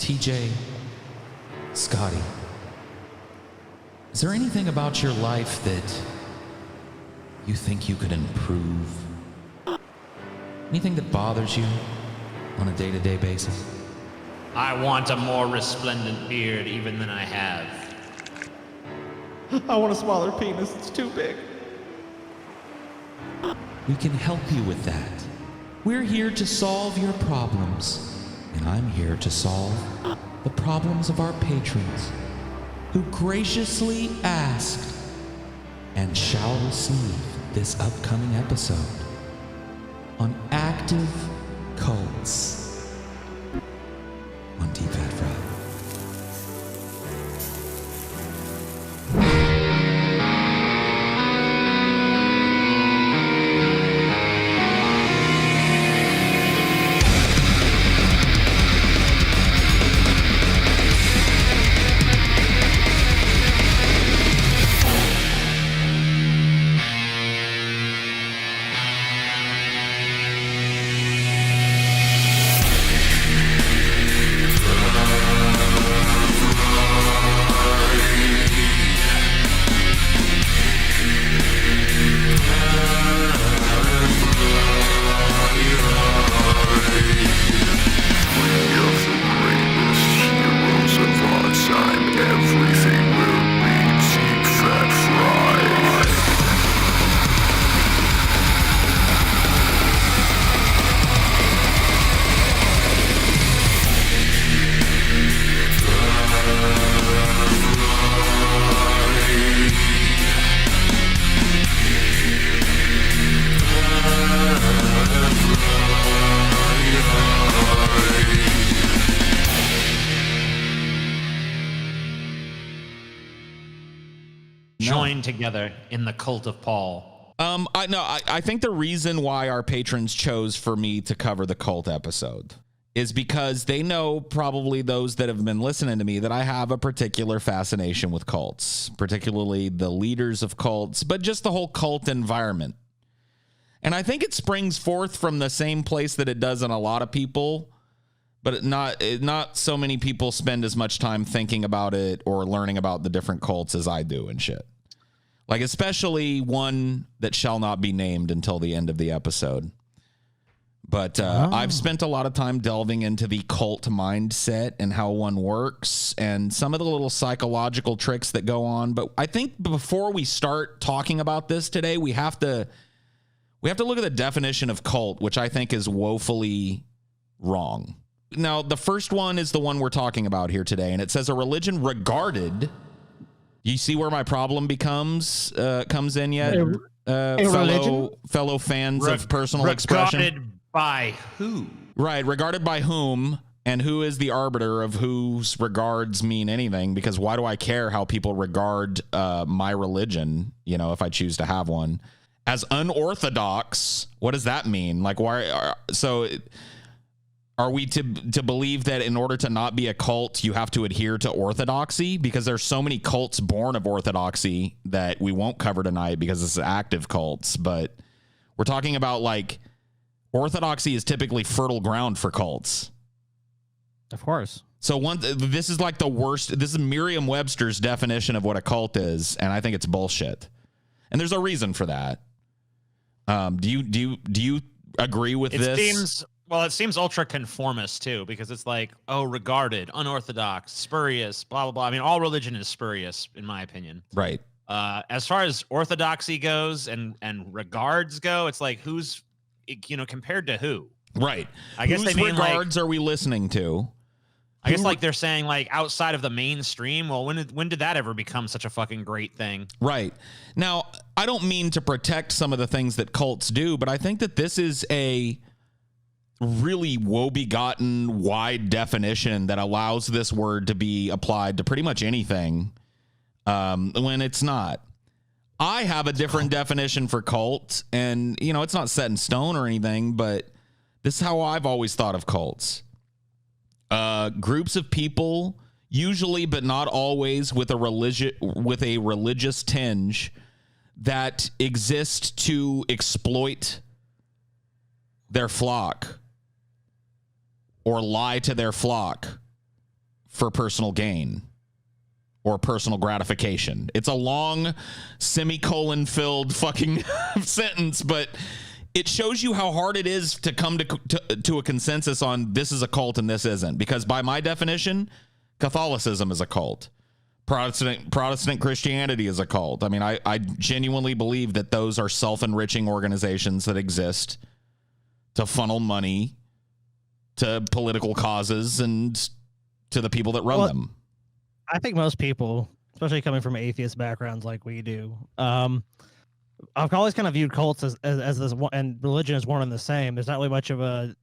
TJ, Scotty, is there anything about your life that you think you could improve? Anything that bothers you on a day-to-day basis? I want a more resplendent beard even than I have. I want a smaller penis. It's too big. We can help you with that. We're here to solve your problems. And I'm here to solve the problems of our patrons who graciously asked and shall receive this upcoming episode on active cults on Deep Fat Friday. Joined together in the cult of Paul. I think the reason why our patrons chose for me to cover the cult episode is because they know, probably those that have been listening to me, that I have a particular fascination with cults, particularly the leaders of cults, but just the whole cult environment. And I think it springs forth from the same place that it does in a lot of people, but not so many people spend as much time thinking about it or learning about the different cults as I do and shit. Like, especially one that shall not be named until the end of the episode. But I've spent a lot of time delving into the cult mindset and how one works and some of the little psychological tricks that go on. But I think before we start talking about this today, we have to look at the definition of cult, which I think is woefully wrong. Now, the first one is the one we're talking about here today, and it says a religion regarded. You see where my problem comes in yet, fellow fans of personal expression? Regarded by who? Right, regarded by whom, and who is the arbiter of whose regards mean anything? Because why do I care how people regard my religion, if I choose to have one, as unorthodox? What does that mean? Like, why? Are we to believe that in order to not be a cult, you have to adhere to orthodoxy? Because there's so many cults born of orthodoxy that we won't cover tonight because it's active cults. But we're talking about, like, orthodoxy is typically fertile ground for cults. Of course. So this is like the worst. This is Merriam-Webster's definition of what a cult is, and I think it's bullshit. And there's a reason for that. Do you agree with this? It seems ultra conformist too, because it's like, regarded, unorthodox, spurious, blah, blah, blah. I mean, all religion is spurious, in my opinion. Right. As far as orthodoxy goes and regards go, it's like, who's, compared to who? Right. I guess whose they mean, regards are we listening to? I guess like they're saying, like, outside of the mainstream. Well, when did that ever become such a fucking great thing? Right. Now, I don't mean to protect some of the things that cults do, but I think that this is a really woe-begotten wide definition that allows this word to be applied to pretty much anything when it's not. I have a different definition for cult, and it's not set in stone or anything, but this is how I've always thought of cults. Groups of people, usually but not always, with a religious tinge that exist to exploit their flock or lie to their flock for personal gain or personal gratification. It's a long semicolon filled fucking sentence, but it shows you how hard it is to come to a consensus on this is a cult and this isn't. Because by my definition, Catholicism is a cult. Protestant Christianity is a cult. I mean, I genuinely believe that those are self-enriching organizations that exist to funnel money to political causes and to the people that run them. I think most people, especially coming from atheist backgrounds like we do, I've always kind of viewed cults as this one, and religion as one and the same. There's not really much of a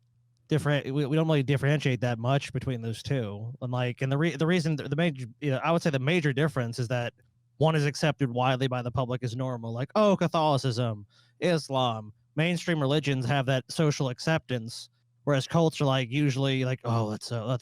different. We don't really differentiate that much between those two. And the reason, the major, I would say the major difference is that one is accepted widely by the public as normal, like, oh, Catholicism, Islam, mainstream religions have that social acceptance. Whereas cults are like usually like, oh, that's a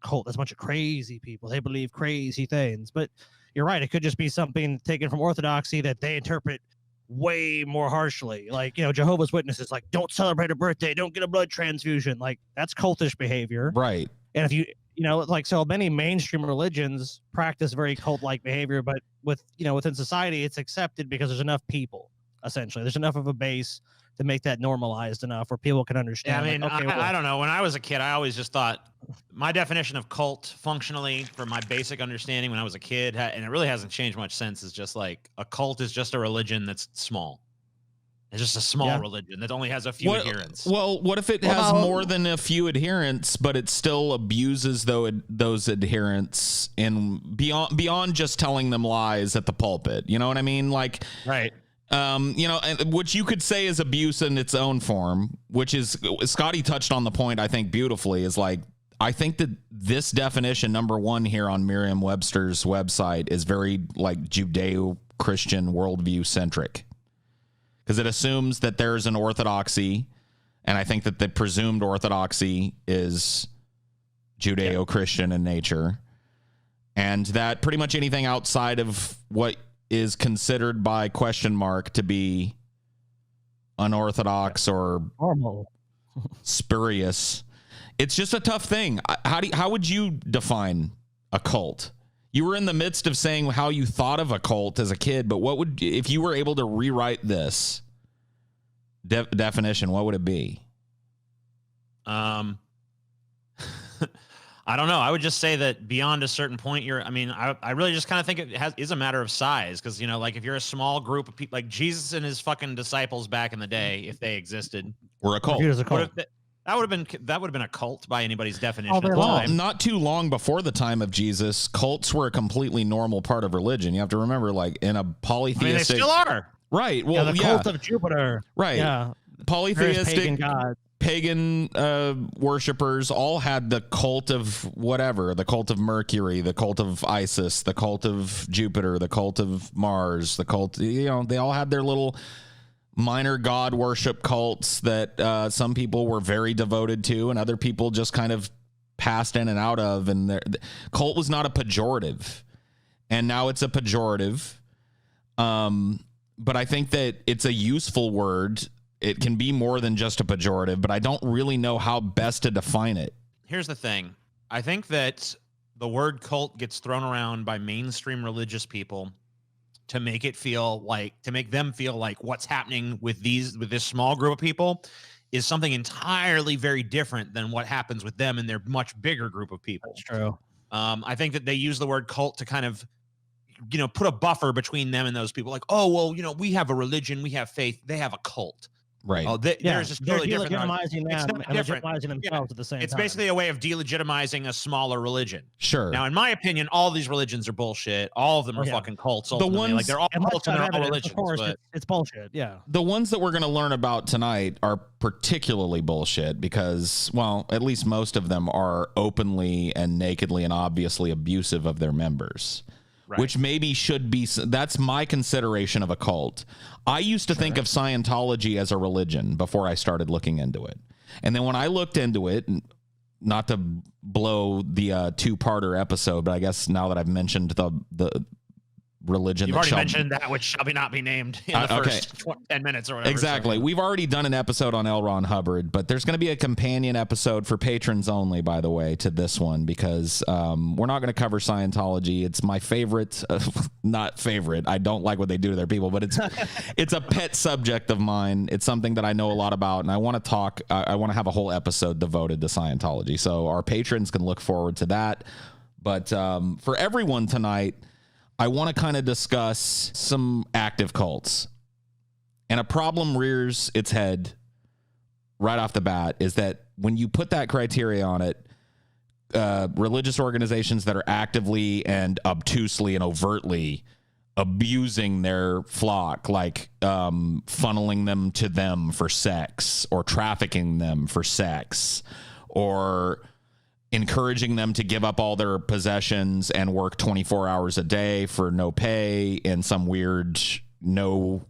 cult. That's a bunch of crazy people. They believe crazy things. But you're right. It could just be something taken from orthodoxy that they interpret way more harshly. Like, Jehovah's Witnesses, like, don't celebrate a birthday. Don't get a blood transfusion. Like, that's cultish behavior. Right. And if so many mainstream religions practice very cult-like behavior, but within society, it's accepted because there's enough people, essentially. There's enough of a base to make that normalized enough where people can understand. Yeah, I mean, I don't know. When I was a kid, I always just thought my definition of cult functionally, for my basic understanding when I was a kid, and it really hasn't changed much since, is just like a cult is just a religion that's small. It's just a small religion that only has a few adherents. Well, what if it has more than a few adherents, but it still abuses those adherents and beyond just telling them lies at the pulpit? You know what I mean? Like, right. And which you could say is abuse in its own form, which is, Scotty touched on the point, I think, beautifully, is like, I think that this definition, number one here on Merriam-Webster's website, is very like Judeo-Christian worldview centric, because it assumes that there's an orthodoxy, and I think that the presumed orthodoxy is Judeo-Christian in nature, and that pretty much anything outside of what is considered by question mark to be unorthodox or normal, spurious. It's just a tough thing. How would you define a cult? You were in the midst of saying how you thought of a cult as a kid, but what would, if you were able to rewrite this definition, what would it be? I don't know. I would just say that beyond a certain point, I really just kind of think it is a matter of size. Because, like if you're a small group of people, like Jesus and his fucking disciples back in the day, if they existed, were a cult. That would have been a cult by anybody's definition. Well, not too long before the time of Jesus, cults were a completely normal part of religion. You have to remember, like in a polytheistic, they still are. Right. Well, the cult of Jupiter. Right. Yeah. Polytheistic pagan worshippers all had the cult of whatever, the cult of Mercury, the cult of Isis, the cult of Jupiter, the cult of Mars, the cult, they all had their little minor god worship cults that some people were very devoted to and other people just kind of passed in and out of. And the cult was not a pejorative, and now it's a pejorative. But I think that it's a useful word. It can be more than just a pejorative, but I don't really know how best to define it. Here's the thing. I think that the word cult gets thrown around by mainstream religious people to make them feel like what's happening with this small group of people is something entirely very different than what happens with them and their much bigger group of people. That's true. I think that they use the word cult to kind of, put a buffer between them and those people. Like, oh, well, we have a religion, we have faith, they have a cult. Right. Oh, there's just totally different. Delegitimizing them and legitimizing themselves at the same time. It's basically a way of delegitimizing a smaller religion. Sure. Now, in my opinion, all these religions are bullshit. All of them are fucking cults. Ultimately. Like they're all cults and they're all religions. Of course, it's bullshit. Yeah. The ones that we're going to learn about tonight are particularly bullshit because, well, at least most of them are openly and nakedly and obviously abusive of their members. Right. Which maybe should be, that's my consideration of a cult. I used to think of Scientology as a religion before I started looking into it. And then when I looked into it, not to blow the two-parter episode, but I guess now that I've mentioned religion. You've that already shall- mentioned that which shall not be named in the first 10 minutes or whatever. Exactly. So. We've already done an episode on L. Ron Hubbard, but there's going to be a companion episode for patrons only, by the way, to this one, because we're not going to cover Scientology. It's my favorite, not favorite. I don't like what they do to their people, but it's a pet subject of mine. It's something that I know a lot about, and I want to talk. I want to have a whole episode devoted to Scientology. So our patrons can look forward to that. But for everyone tonight, I want to kind of discuss some active cults. And a problem rears its head right off the bat is that when you put that criteria on it, religious organizations that are actively and obtusely and overtly abusing their flock, like funneling them to them for sex or trafficking them for sex or encouraging them to give up all their possessions and work 24 hours a day for no pay in some weird no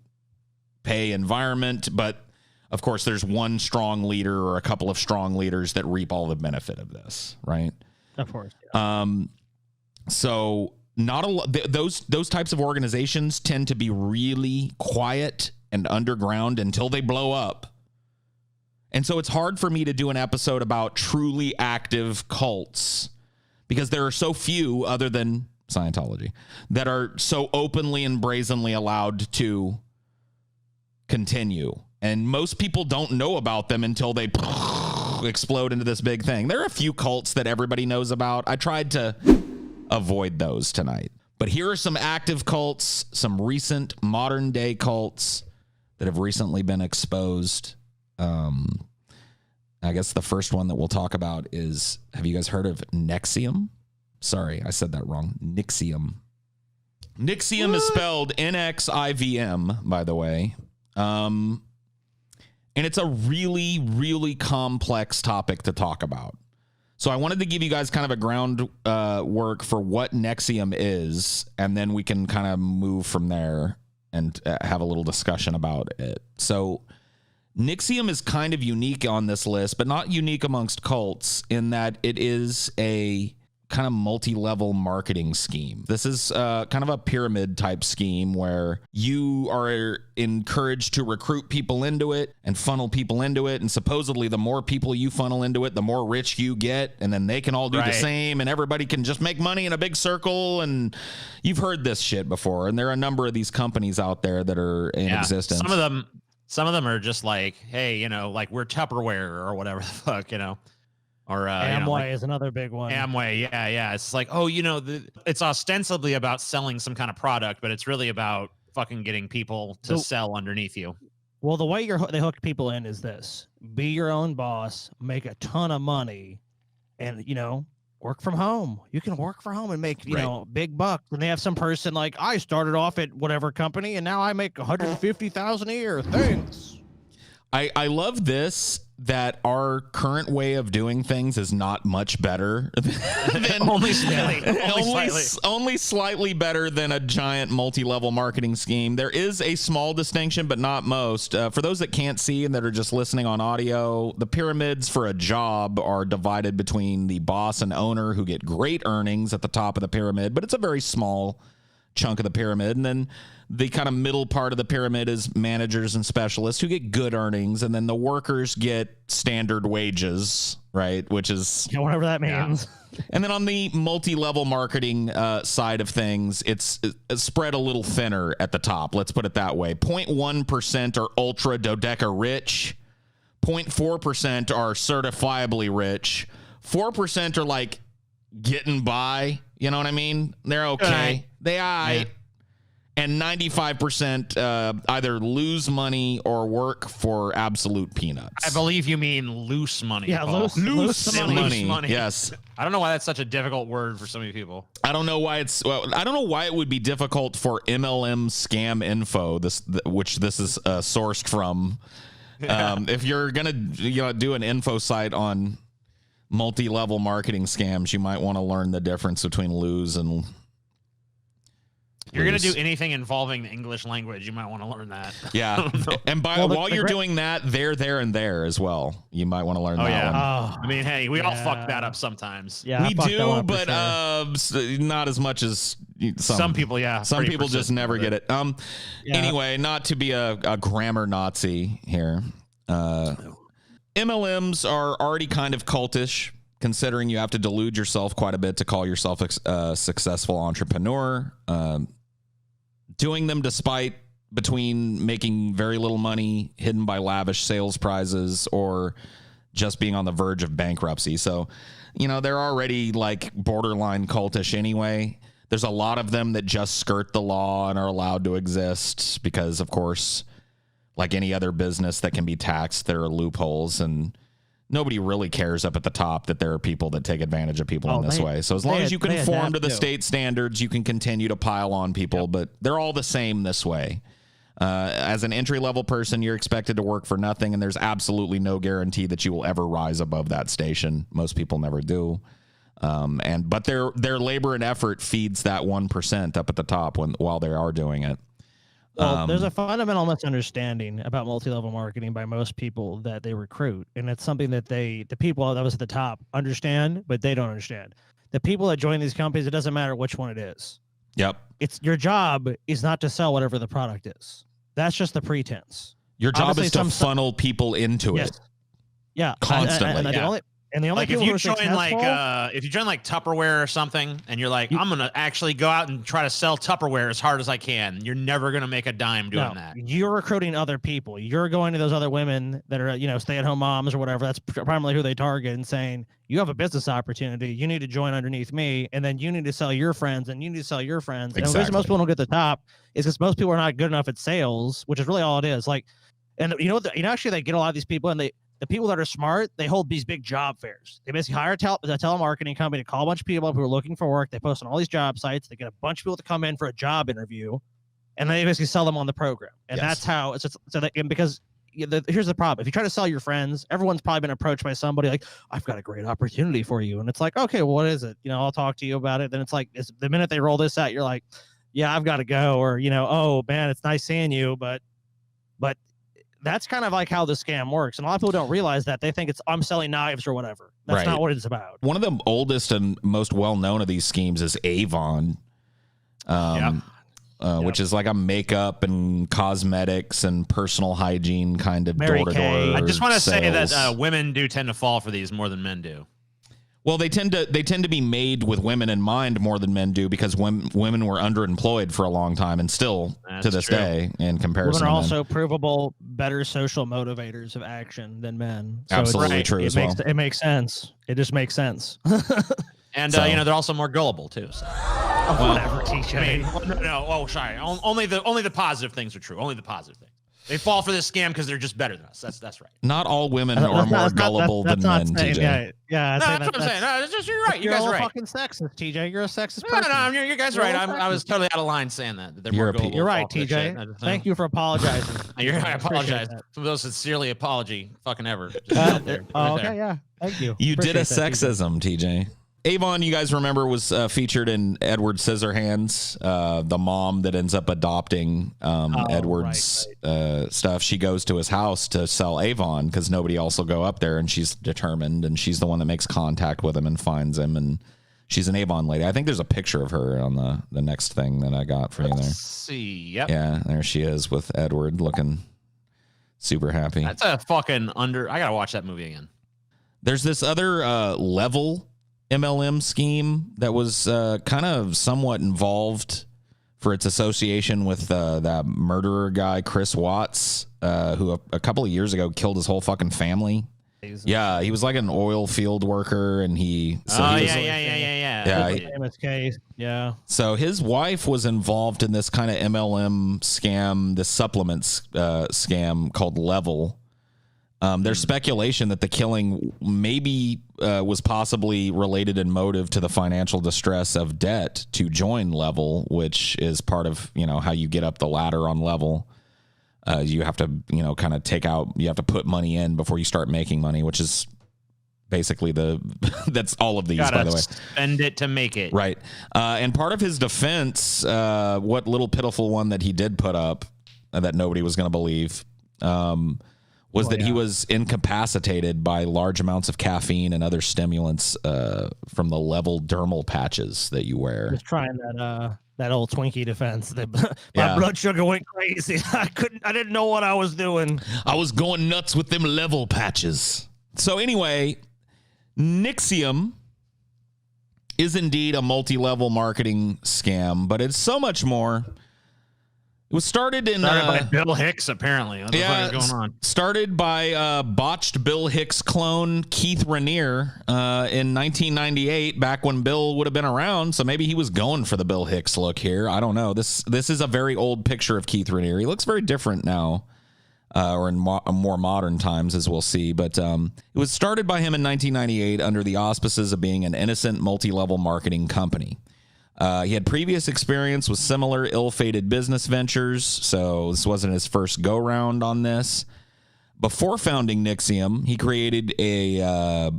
pay environment. But of course, there's one strong leader or a couple of strong leaders that reap all the benefit of this, right? Of course. Yeah. So not a lot. Those types of organizations tend to be really quiet and underground until they blow up. And so it's hard for me to do an episode about truly active cults because there are so few, other than Scientology, that are so openly and brazenly allowed to continue. And most people don't know about them until they explode into this big thing. There are a few cults that everybody knows about. I tried to avoid those tonight. But here are some active cults, some recent modern day cults that have recently been exposed. I guess the first one that we'll talk about is, have you guys heard of NXIVM? Sorry, I said that wrong. NXIVM. NXIVM is spelled NXIVM, by the way. And it's a really, really complex topic to talk about. So I wanted to give you guys kind of a groundwork for what NXIVM is, and then we can kind of move from there and have a little discussion about it. So NXIVM is kind of unique on this list, but not unique amongst cults in that it is a kind of multi-level marketing scheme. This is kind of a pyramid type scheme where you are encouraged to recruit people into it and funnel people into it. And supposedly the more people you funnel into it, the more rich you get. And then they can all do the same and everybody can just make money in a big circle. And you've heard this shit before. And there are a number of these companies out there that are in existence. Some of them are just like, hey, you know, like we're Tupperware or whatever the fuck, you know. Or Amway is another big one. Amway, yeah. It's like, oh, you know, it's ostensibly about selling some kind of product, but it's really about fucking getting people to sell underneath you. Well, the way they hook people in is this: be your own boss, make a ton of money, and work from home. You can work from home and make big bucks. And they have some person like, I started off at whatever company and now I make $150,000 a year. Thanks. I love this, that our current way of doing things is not much better than only slightly better than a giant multi-level marketing scheme. There is a small distinction, but not most. For those that can't see and that are just listening on audio, the pyramids for a job are divided between the boss and owner, who get great earnings at the top of the pyramid, but it's a very small chunk of the pyramid. And then the kind of middle part of the pyramid is managers and specialists who get good earnings. And then the workers get standard wages, right? Which is whatever that means. Yeah. And then on the multi-level marketing side of things, it's spread a little thinner at the top. Let's put it that way. 0.1% are ultra dodeca rich. 0.4% are certifiably rich. 4% are like getting by. You know what I mean? They're okay. They and 95% either lose money or work for absolute peanuts. I believe you mean loose money. Yeah, Paul. loose money. Yes. I don't know why that's such a difficult word for so many people. I don't know why I don't know why it would be difficult for MLM scam info, which this is sourced from. If you're gonna do an info site on multi-level marketing scams, you might want to learn the difference between lose and. You're going to do anything involving the English language, you might want to learn that. Yeah. And while you're doing that, there and there as well. You might want to learn that one. Oh, I mean, hey, we all fuck that up sometimes. Yeah, we do, but not as much as Some people, yeah. Some pretty people just persistent never with get it. Yeah. Anyway, not to be a grammar Nazi here. MLMs are already kind of cultish, considering you have to delude yourself quite a bit to call yourself a successful entrepreneur. Doing them despite between making very little money hidden by lavish sales prizes or just being on the verge of bankruptcy. So, they're already like borderline cultish anyway. There's a lot of them that just skirt the law and are allowed to exist because, of course, like any other business that can be taxed, there are loopholes, and nobody really cares up at the top that there are people that take advantage of people in this way. So as long as you conform to the state standards, you can continue to pile on people, but they're all the same this way. As an entry-level person, you're expected to work for nothing, and there's absolutely no guarantee that you will ever rise above that station. Most people never do. But their labor and effort feeds that 1% up at the top while they are doing it. Well, there's a fundamental misunderstanding about multi-level marketing by most people that they recruit, and it's something that the people that was at the top understand, but they don't understand. The people that join these companies, it doesn't matter which one it is. Yep. It's your job is not to sell whatever the product is. That's just the pretense. Your job is to funnel people into it. Yeah, constantly. And the only like people if who you are join successful, if you join like Tupperware or something, and you're like, I'm gonna actually go out and try to sell Tupperware as hard as I can, you're never gonna make a dime doing that. You're recruiting other people. You're going to those other women that are stay-at-home moms or whatever. That's primarily who they target, and saying you have a business opportunity. You need to join underneath me, and then you need to sell your friends, and you need to sell your friends. And the reason most people don't get to the top is because most people are not good enough at sales, which is really all it is. Like, and actually they get a lot of these people, and the people that are smart, they hold these big job fairs. They basically hire a telemarketing company to call a bunch of people up who are looking for work. They post on all these job sites. They get a bunch of people to come in for a job interview, and they basically sell them on the program. And that's how it's just because here's the problem. If you try to sell your friends, everyone's probably been approached by somebody like, I've got a great opportunity for you. And it's like, okay, well, what is it? I'll talk to you about it. Then it's like, the minute they roll this out, you're like, yeah, I've got to go. Or, oh man, it's nice seeing you. But that's kind of like how the scam works. And a lot of people don't realize that. They think I'm selling knives or whatever. That's not what it's about. One of the oldest and most well-known of these schemes is Avon, which is like a makeup and cosmetics and personal hygiene kind of door-to-door. I just want to say that women do tend to fall for these more than men do. Well, they tend to be made with women in mind more than men do, because women were underemployed for a long time, and still to this day in comparison. Women are also provable better social motivators of action than men. So absolutely true as well. It makes sense. It just makes sense. And they're also more gullible too. So. Whatever, TJ. No. Sorry. Only the positive things are true. Only the positive things. They fall for this scam because they're just better than us. That's right. Not all women are more gullible than men, TJ. Yeah, that's what I'm saying. No, it's just, you're right. You guys are right. You're fucking sexist, TJ. You're a sexist person. No, you guys are right. I was totally out of line saying that. They're more gullible. You're right, TJ. Thank you for apologizing. I apologize. For those sincerely apology fucking ever. Okay, yeah. Thank you. You did a sexism, TJ. Avon, you guys remember, was featured in Edward Scissorhands, the mom that ends up adopting Edward's stuff. She goes to his house to sell Avon because nobody else will go up there, and she's determined, and she's the one that makes contact with him and finds him, and she's an Avon lady. I think there's a picture of her on the next thing that I got for you there. Let's see. Yep. Yeah, there she is with Edward looking super happy. That's a fucking I gotta watch that movie again. There's this other level MLM scheme that was kind of somewhat involved for its association with that murderer guy, Chris Watts, who a couple of years ago killed his whole fucking family. Yeah, he was like an oil field worker, and yeah. Famous case. Yeah. So his wife was involved in this kind of MLM scam, this supplements scam called Level. There's speculation that the killing maybe was possibly related in motive to the financial distress of debt to join Level, which is part of, how you get up the ladder on Level. You have to, kind of you have to put money in before you start making money, which is basically that's all of these, by the way. Spend it to make it. Right. And part of his defense, what little pitiful one that he did put up that nobody was going to believe, was that he was incapacitated by large amounts of caffeine and other stimulants from the Level dermal patches that you wear. He was trying that that old Twinkie defense. My Yeah. blood sugar went crazy. I didn't know what I was doing. I was going nuts with them level patches. So anyway, Nixium is indeed a multi-level marketing scam, but it's so much more. It was started by Bill Hicks, apparently. What the fuck is going on? Started by botched Bill Hicks clone Keith Raniere in 1998, back when Bill would have been around. So maybe he was going for the Bill Hicks look here. I don't know. This is a very old picture of Keith Raniere. He looks very different now, or in more modern times, as we'll see. But it was started by him in 1998 under the auspices of being an innocent multi-level marketing company. He had previous experience with similar ill-fated business ventures, so this wasn't his first go-round on this. Before founding Nixium, he created a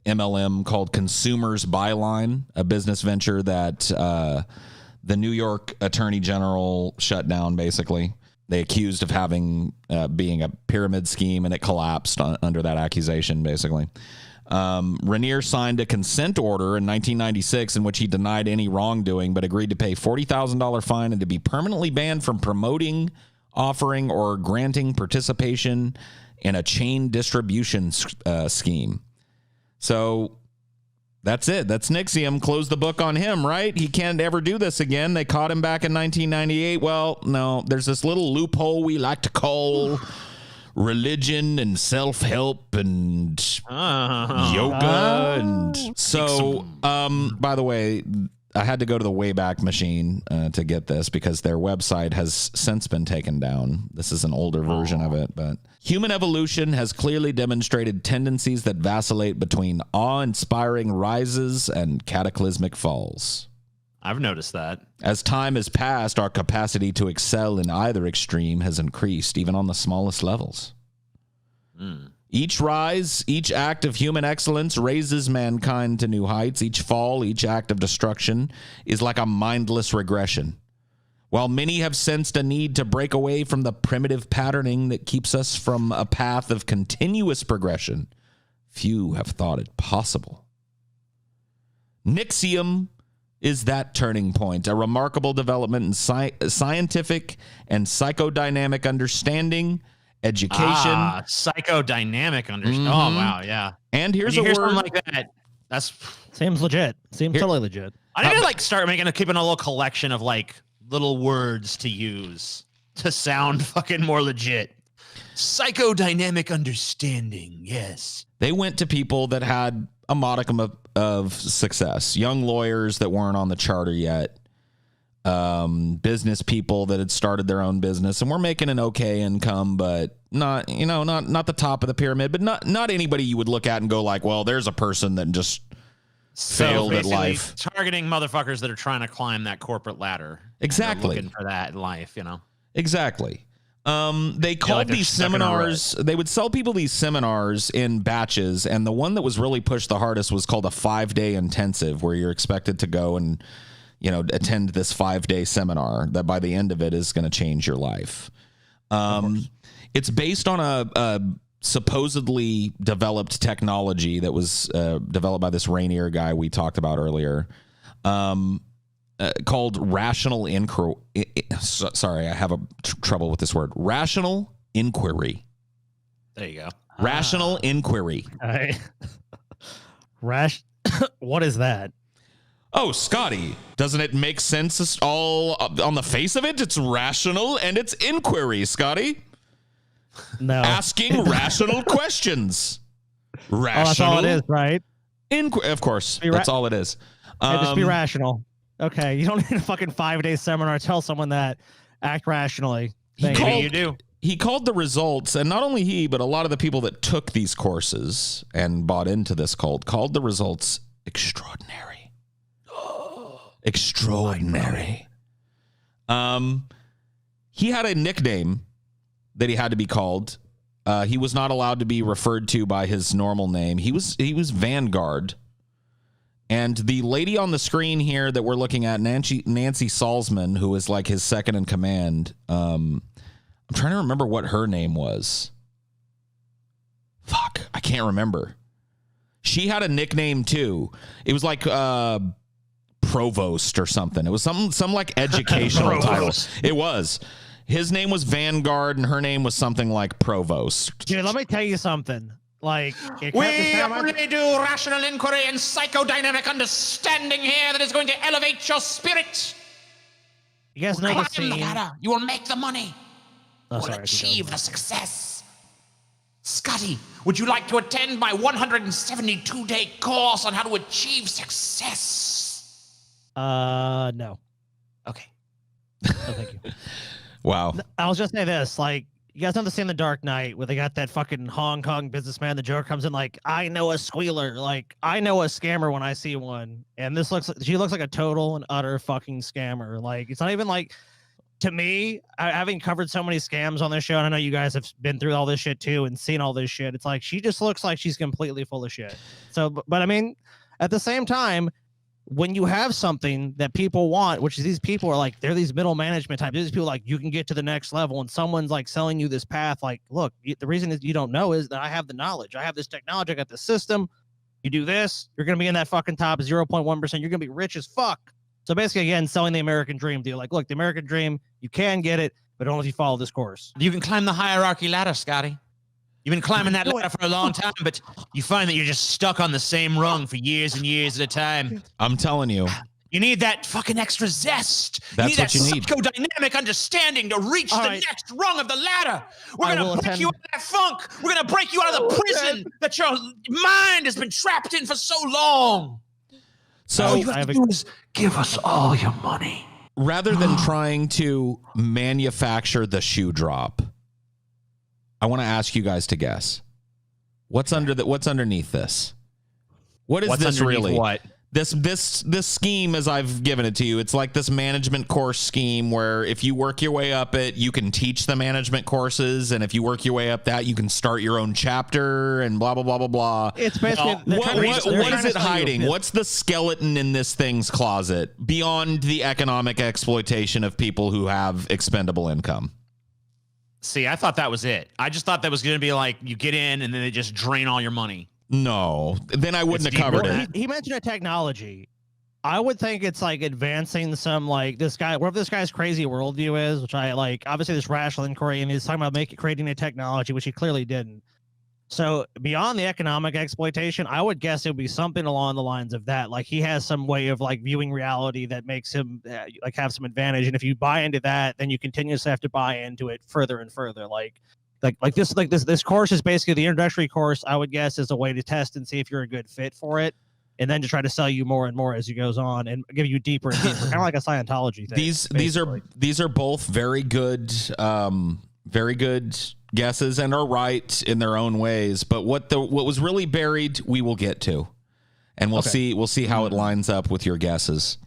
MLM called Consumers Byline, a business venture that the New York Attorney General shut down, basically. They accused of having being a pyramid scheme, and it collapsed under that accusation, basically. Raniere signed a consent order in 1996 in which he denied any wrongdoing, but agreed to pay $40,000 fine and to be permanently banned from promoting, offering, or granting participation in a chain distribution scheme. So that's it. That's Nixium. Close the book on him, right? He can't ever do this again. They caught him back in 1998. Well, no, there's this little loophole we like to call religion and self-help and yoga. And so, by the way, I had to go to the Wayback Machine to get this because their website has since been taken down. This is an older version of it, but human evolution has clearly demonstrated tendencies that vacillate between awe-inspiring rises and cataclysmic falls. I've noticed that. As time has passed, our capacity to excel in either extreme has increased, even on the smallest levels. Each rise, each act of human excellence raises mankind to new heights. Each fall, each act of destruction is like a mindless regression. While many have sensed a need to break away from the primitive patterning that keeps us from a path of continuous progression, few have thought it possible. Nixium is that turning point, a remarkable development in scientific and psychodynamic understanding, education. Psychodynamic understanding. Oh, wow, yeah. And here's when you a hear word something like that. That's Seems legit. Seems totally legit. I need to like start keeping a little collection of like little words to use to sound fucking more legit. Psychodynamic understanding. Yes. They went to people that had a modicum of success, young lawyers that weren't on the charter yet, business people that had started their own business and were making an okay income, but not the top of the pyramid, but not anybody you would look at and go like, well, there's a person that just failed at life. Targeting motherfuckers that are trying to climb that corporate ladder. Exactly. Looking for that in life, Exactly. They called these seminars, they would sell people these seminars in batches. And the one that was really pushed the hardest was called a 5-day intensive, where you're expected to go and, attend this 5-day seminar that by the end of it is going to change your life. It's based on a supposedly developed technology that was developed by this Raniere guy we talked about earlier. Called rational inquiry. Sorry, I have trouble with this word. Rational inquiry. There you go. Rational inquiry. What is that? Oh, Scotty, doesn't it make sense? It's all on the face of it. It's rational and it's inquiry, Scotty. No. Asking rational questions. Rational. Oh, that's all it is, right? Of course. That's all it is. Just be rational. Okay, you don't need a fucking 5-day seminar. Tell someone that. Act rationally. You do. He called the results, and not only he, but a lot of the people that took these courses and bought into this cult called the results extraordinary. Extraordinary. He had a nickname that he had to be called. He was not allowed to be referred to by his normal name. He was Vanguard. And the lady on the screen here that we're looking at, Nancy Salzman, who is like his second in command. I'm trying to remember what her name was. Fuck, I can't remember. She had a nickname too. It was like provost or something. It was some like educational title. It was. His name was Vanguard, and her name was something like Provost. Dude, let me tell you something. Like, we only do rational inquiry and psychodynamic understanding here that is going to elevate your spirit. You guys know the Climb the scene. ladder. You will make the money. Oh, You will sorry, achieve the success. Scotty, would you like to attend my 172-day course on how to achieve success? No. Okay. No, thank you. Wow. I was just say this, like, you guys know the scene in The Dark Knight where they got that fucking Hong Kong businessman. The Joker comes in like, I know a squealer. Like, I know a scammer when I see one. And she looks like a total and utter fucking scammer. Like, it's not even like, to me, having covered so many scams on this show, and I know you guys have been through all this shit too and seen all this shit. It's like, she just looks like she's completely full of shit. So, but I mean, at the same time, when you have something that people want, which is these people are like, they're these middle management types. These people like, you can get to the next level, and someone's like selling you this path. Like, look, the reason that you don't know is that I have the knowledge. I have this technology. I got the system. You do this, you're going to be in that fucking top 0.1%. You're going to be rich as fuck. So basically, again, selling the American dream deal. Like, look, the American dream, you can get it, but only if you follow this course. You can climb the hierarchy ladder, Scotty. You've been climbing that ladder for a long time, but you find that you're just stuck on the same rung for years and years at a time. I'm telling you. You need that fucking extra zest. That's what you need. Psychodynamic understanding to reach the next rung of the ladder. We're going to break you out of that funk. We're going to break you out of the prison that your mind has been trapped in for so long. So all you have to do is give us all your money. Rather than trying to manufacture the shoe drop, I want to ask you guys to guess. What's underneath this? What is this really? What? This scheme, as I've given it to you, it's like this management course scheme where if you work your way up it, you can teach the management courses, and if you work your way up that, you can start your own chapter and blah blah blah blah blah. It's basically what is it hiding? What's the skeleton in this thing's closet beyond the economic exploitation of people who have expendable income? See, I thought that was it. I just thought that was going to be like you get in and then they just drain all your money. No, then I wouldn't have covered it. He mentioned a technology. I would think it's like advancing some like this guy, whatever this guy's crazy worldview is, which I like. Obviously, this rational inquiry, and he's talking about creating a technology, which he clearly didn't. So beyond the economic exploitation, I would guess it would be something along the lines of that. Like he has some way of like viewing reality that makes him like have some advantage, and if you buy into that, then you continuously have to buy into it further and further. This course is basically the introductory course. I would guess is a way to test and see if you're a good fit for it, and then to try to sell you more and more as he goes on and give you deeper and deeper, kind of like a Scientology thing. These are both very good guesses and are right in their own ways. But what was really buried, we will get to, and we'll see how it lines up with your guesses.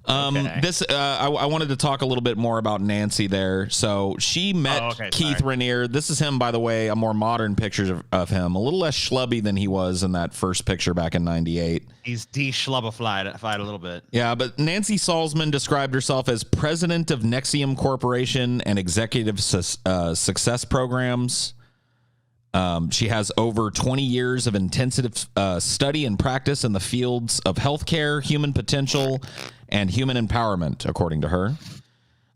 I wanted to talk a little bit more about Nancy there. So she met Keith Rainier. This is him, by the way, a more modern picture of him, a little less schlubby than he was in that first picture back in '98. He's de-schlubbified a little bit. Yeah, but Nancy Salzman described herself as president of Nexium Corporation and executive success programs. She has over 20 years of intensive study and practice in the fields of healthcare, human potential, and human empowerment, according to her.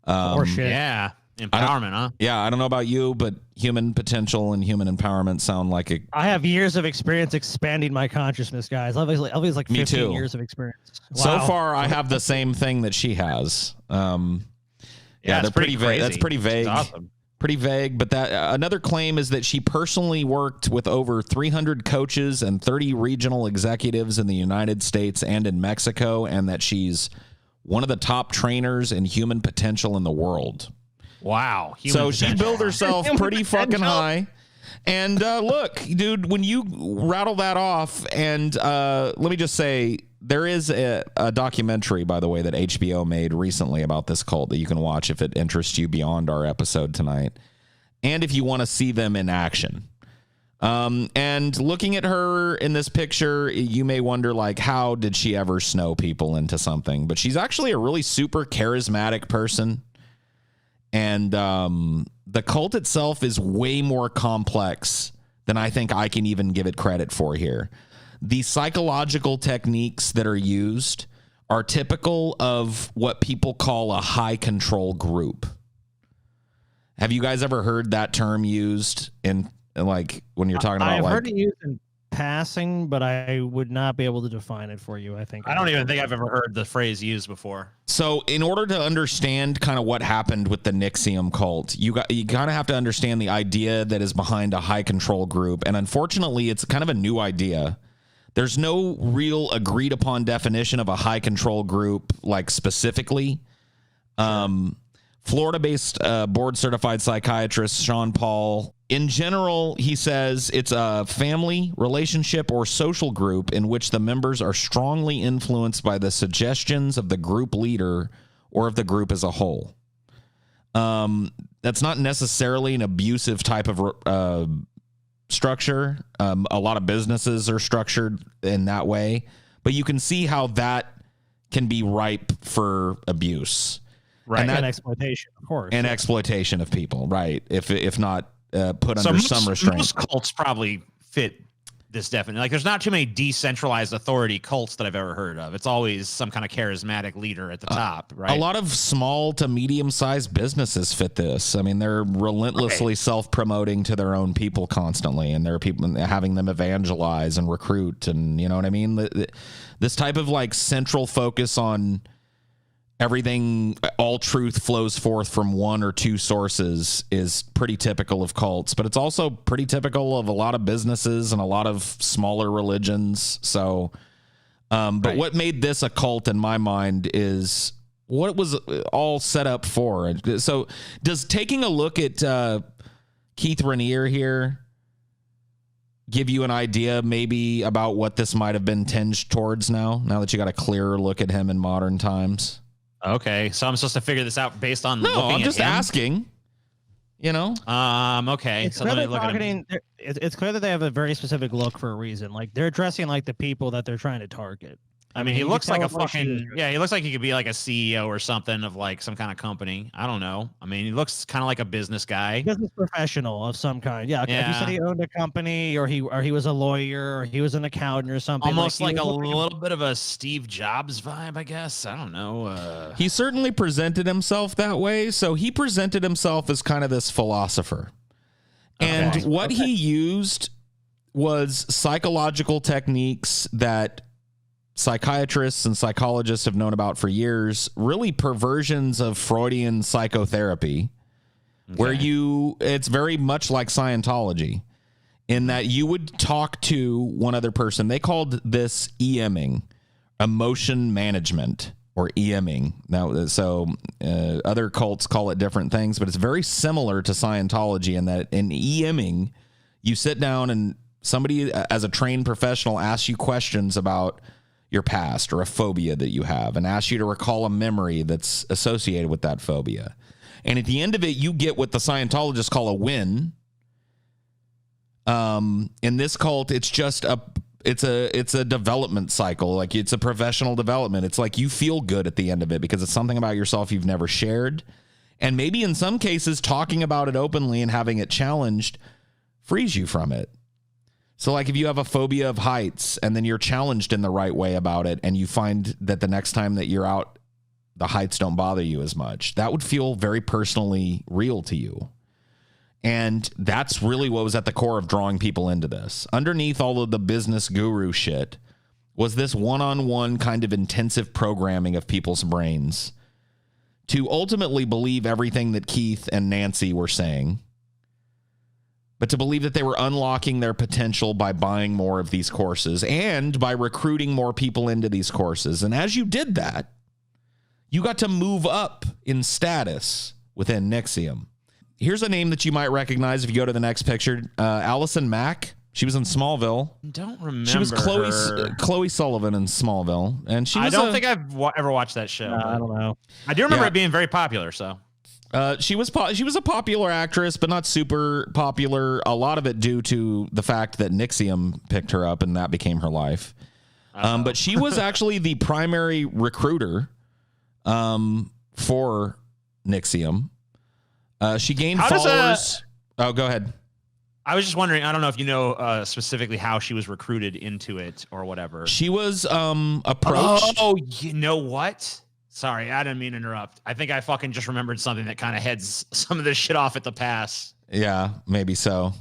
Yeah, empowerment, huh? Yeah, I don't know about you, but human potential and human empowerment sound like a... I have years of experience expanding my consciousness, guys. I've like 15 years of experience. Wow. So far, I have the same thing that she has. They're pretty vague. That's pretty vague. That's awesome. Pretty vague, but that another claim is that she personally worked with over 300 coaches and 30 regional executives in the United States and in Mexico, and that she's one of the top trainers in human potential in the world. Wow. So she built herself pretty fucking high. And look, dude, when you rattle that off, and let me just say, there is a documentary, by the way, that HBO made recently about this cult that you can watch if it interests you beyond our episode tonight, and if you want to see them in action. And looking at her in this picture, you may wonder, like, how did she ever snow people into something? But she's actually a really super charismatic person. And the cult itself is way more complex than I think I can even give it credit for here. The psychological techniques that are used are typical of what people call a high control group. Have you guys ever heard that term used in like when you're talking about I've like heard it used in passing, but I would not be able to define it for you. I don't even think I've ever heard the phrase used before. So in order to understand kind of what happened with the NXIVM cult, you kind of have to understand the idea that is behind a high control group. And unfortunately, it's kind of a new idea. There's no real agreed upon definition of a high control group, like specifically. Florida-based board-certified psychiatrist Sean Paul, in general, he says it's a family, relationship, or social group in which the members are strongly influenced by the suggestions of the group leader or of the group as a whole. That's not necessarily an abusive type of structure. A lot of businesses are structured in that way, but you can see how that can be ripe for abuse. Right. And exploitation, of course. And exploitation of people, right? If not put under some restraint. Most cults probably fit this definition. Like, there's not too many decentralized authority cults that I've ever heard of. It's always some kind of charismatic leader at the top, right? A lot of small to medium-sized businesses fit this. I mean, they're relentlessly self-promoting to their own people constantly, and there are people having them evangelize and recruit, and you know what I mean? This type of like central focus on everything, all truth flows forth from one or two sources is pretty typical of cults, but it's also pretty typical of a lot of businesses and a lot of smaller religions. So, but what made this a cult in my mind is what it was all set up for. So does taking a look at Keith Raniere here give you an idea maybe about what this might have been tinged towards now that you got a clearer look at him in modern times? Okay, so I'm supposed to figure this out based on looking I'm just at him? asking. You know? Okay. It's So let me clear look at him. it's clear that they have a very specific look for a reason. Like they're addressing like the people that they're trying to target. I mean, he you looks can like a tell what she fucking he looks like he could be like a CEO or something of like some kind of company. I don't know. I mean, he looks kind of like a business guy. Business professional of some kind. Yeah. If you said Yeah. he owned a company or he was a lawyer or he was an accountant or something. Almost like he a would look little bit of a Steve Jobs vibe, I guess. I don't know. He certainly presented himself that way. So he presented himself as kind of this philosopher. And what he used was psychological techniques that psychiatrists and psychologists have known about for years, really perversions of Freudian psychotherapy, where it's very much like Scientology in that you would talk to one other person. They called this EMing, emotion management, or EMing. Now, so other cults call it different things, but it's very similar to Scientology in that in EMing, you sit down and somebody as a trained professional asks you questions about your past or a phobia that you have and asks you to recall a memory that's associated with that phobia. And at the end of it, you get what the Scientologists call a win. In this cult, it's just it's a development cycle. Like it's a professional development. It's like you feel good at the end of it because it's something about yourself you've never shared. And maybe in some cases, talking about it openly and having it challenged frees you from it. So like if you have a phobia of heights and then you're challenged in the right way about it and you find that the next time that you're out, the heights don't bother you as much, that would feel very personally real to you. And that's really what was at the core of drawing people into this. Underneath all of the business guru shit was this one-on-one kind of intensive programming of people's brains to ultimately believe everything that Keith and Nancy were saying, but to believe that they were unlocking their potential by buying more of these courses and by recruiting more people into these courses. And as you did that, you got to move up in status within NXIVM. Here's a name that you might recognize if you go to the next picture. Allison Mack. She was in Smallville. Don't remember. She was Chloe Sullivan in Smallville, and she was I don't think I've ever watched that show. I don't know. I do remember it being very popular. So she was a popular actress, but not super popular. A lot of it due to the fact that NXIVM picked her up, and that became her life. But she was actually the primary recruiter for NXIVM. She gained followers. Oh, go ahead. I was just wondering. I don't know if you know specifically how she was recruited into it or whatever. She was approached. Oh, you know what? Sorry, I didn't mean to interrupt. I think I fucking just remembered something that kind of heads some of this shit off at the pass. Yeah, maybe so.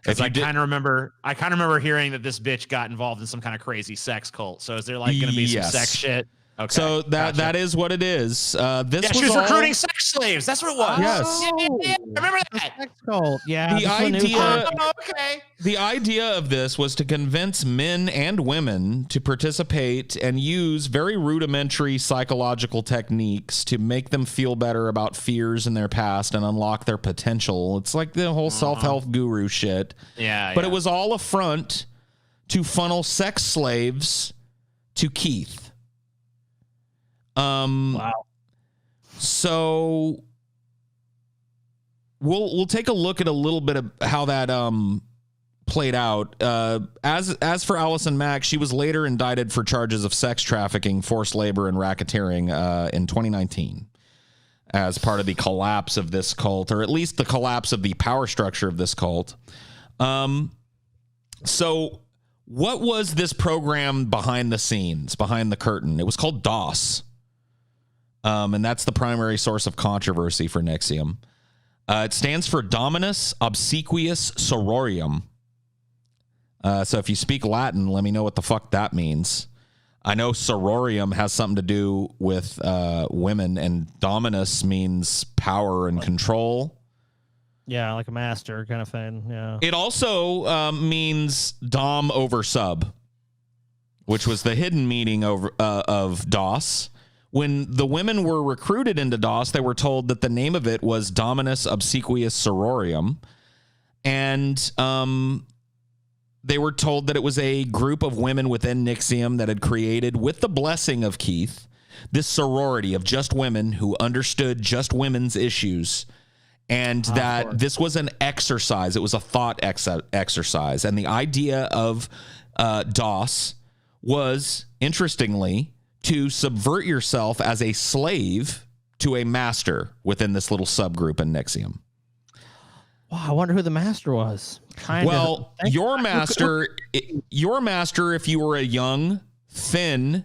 Because I kind of remember hearing that this bitch got involved in some kind of crazy sex cult. So is there like going to be some sex shit? Okay. So that is what it is. She was recruiting sex slaves. That's what it was. Yes. Yeah, remember that. Sex cult. Yeah. The idea of this was to convince men and women to participate and use very rudimentary psychological techniques to make them feel better about fears in their past and unlock their potential. It's like the whole self-help guru shit. Yeah. But it was all a front to funnel sex slaves to Keith. Wow. So we'll take a look at a little bit of how that played out. As for Allison Mack, she was later indicted for charges of sex trafficking, forced labor, and racketeering in 2019 as part of the collapse of this cult, or at least the collapse of the power structure of this cult. So what was this program behind the scenes, behind the curtain? It was called DOS. And that's the primary source of controversy for NXIVM. It stands for Dominus Obsequious Sororium. So if you speak Latin, let me know what the fuck that means. I know sororium has something to do with women, and Dominus means power and control. Yeah, like a master kind of thing. Yeah. It also means dom over sub, which was the hidden meaning of DOS. When the women were recruited into DOS, they were told that the name of it was Dominus Obsequious Sororium. And they were told that it was a group of women within NXIVM that had created, with the blessing of Keith, this sorority of just women who understood just women's issues. And that this was an exercise. It was a thought exercise. And the idea of DOS was, interestingly, to subvert yourself as a slave to a master within this little subgroup in NXIVM. Wow, I wonder who the master was. Your master, if you were a young, thin,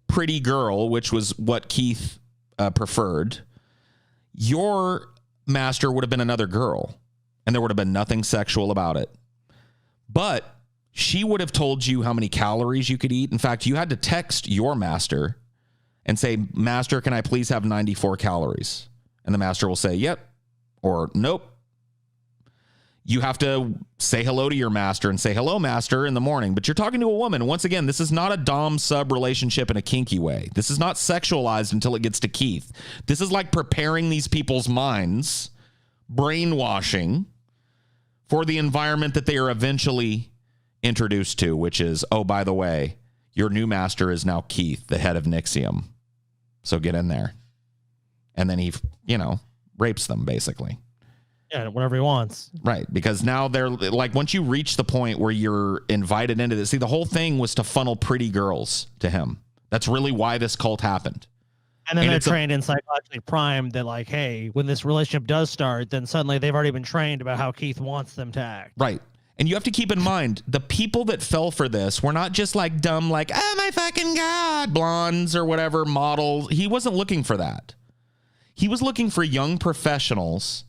pretty girl, which was what Keith preferred, your master would have been another girl, and there would have been nothing sexual about it. But she would have told you how many calories you could eat. In fact, you had to text your master and say, "Master, can I please have 94 calories?" And the master will say, "Yep," or "Nope." You have to say hello to your master and say, "Hello, master," in the morning. But you're talking to a woman. Once again, this is not a dom-sub relationship in a kinky way. This is not sexualized until it gets to Keith. This is like preparing these people's minds, brainwashing for the environment that they are eventually introduced to, which is, oh, by the way, your new master is now Keith, the head of NXIVM. So get in there. And then he, rapes them, basically. Yeah, whatever he wants. Right, because now they're like, once you reach the point where you're invited into this, see, the whole thing was to funnel pretty girls to him. That's really why this cult happened. And then they're trained and psychologically primed that, like, hey, when this relationship does start, then suddenly they've already been trained about how Keith wants them to act. Right. And you have to keep in mind, the people that fell for this were not just like dumb, like, oh my fucking God, blondes or whatever, models. He wasn't looking for that. He was looking for young professionals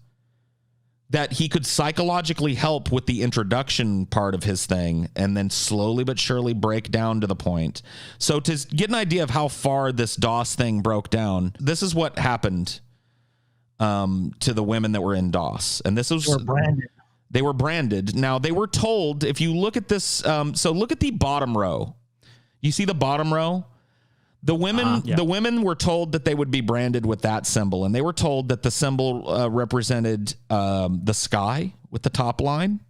that he could psychologically help with the introduction part of his thing, and then slowly but surely break down to the point. So to get an idea of how far this DOS thing broke down, this is what happened to the women that were in DOS. And this was... They were branded. Now, they were told, if you look at this, so look at the bottom row. You see the bottom row? The women were told that they would be branded with that symbol, and they were told that the symbol represented the sky with the top line,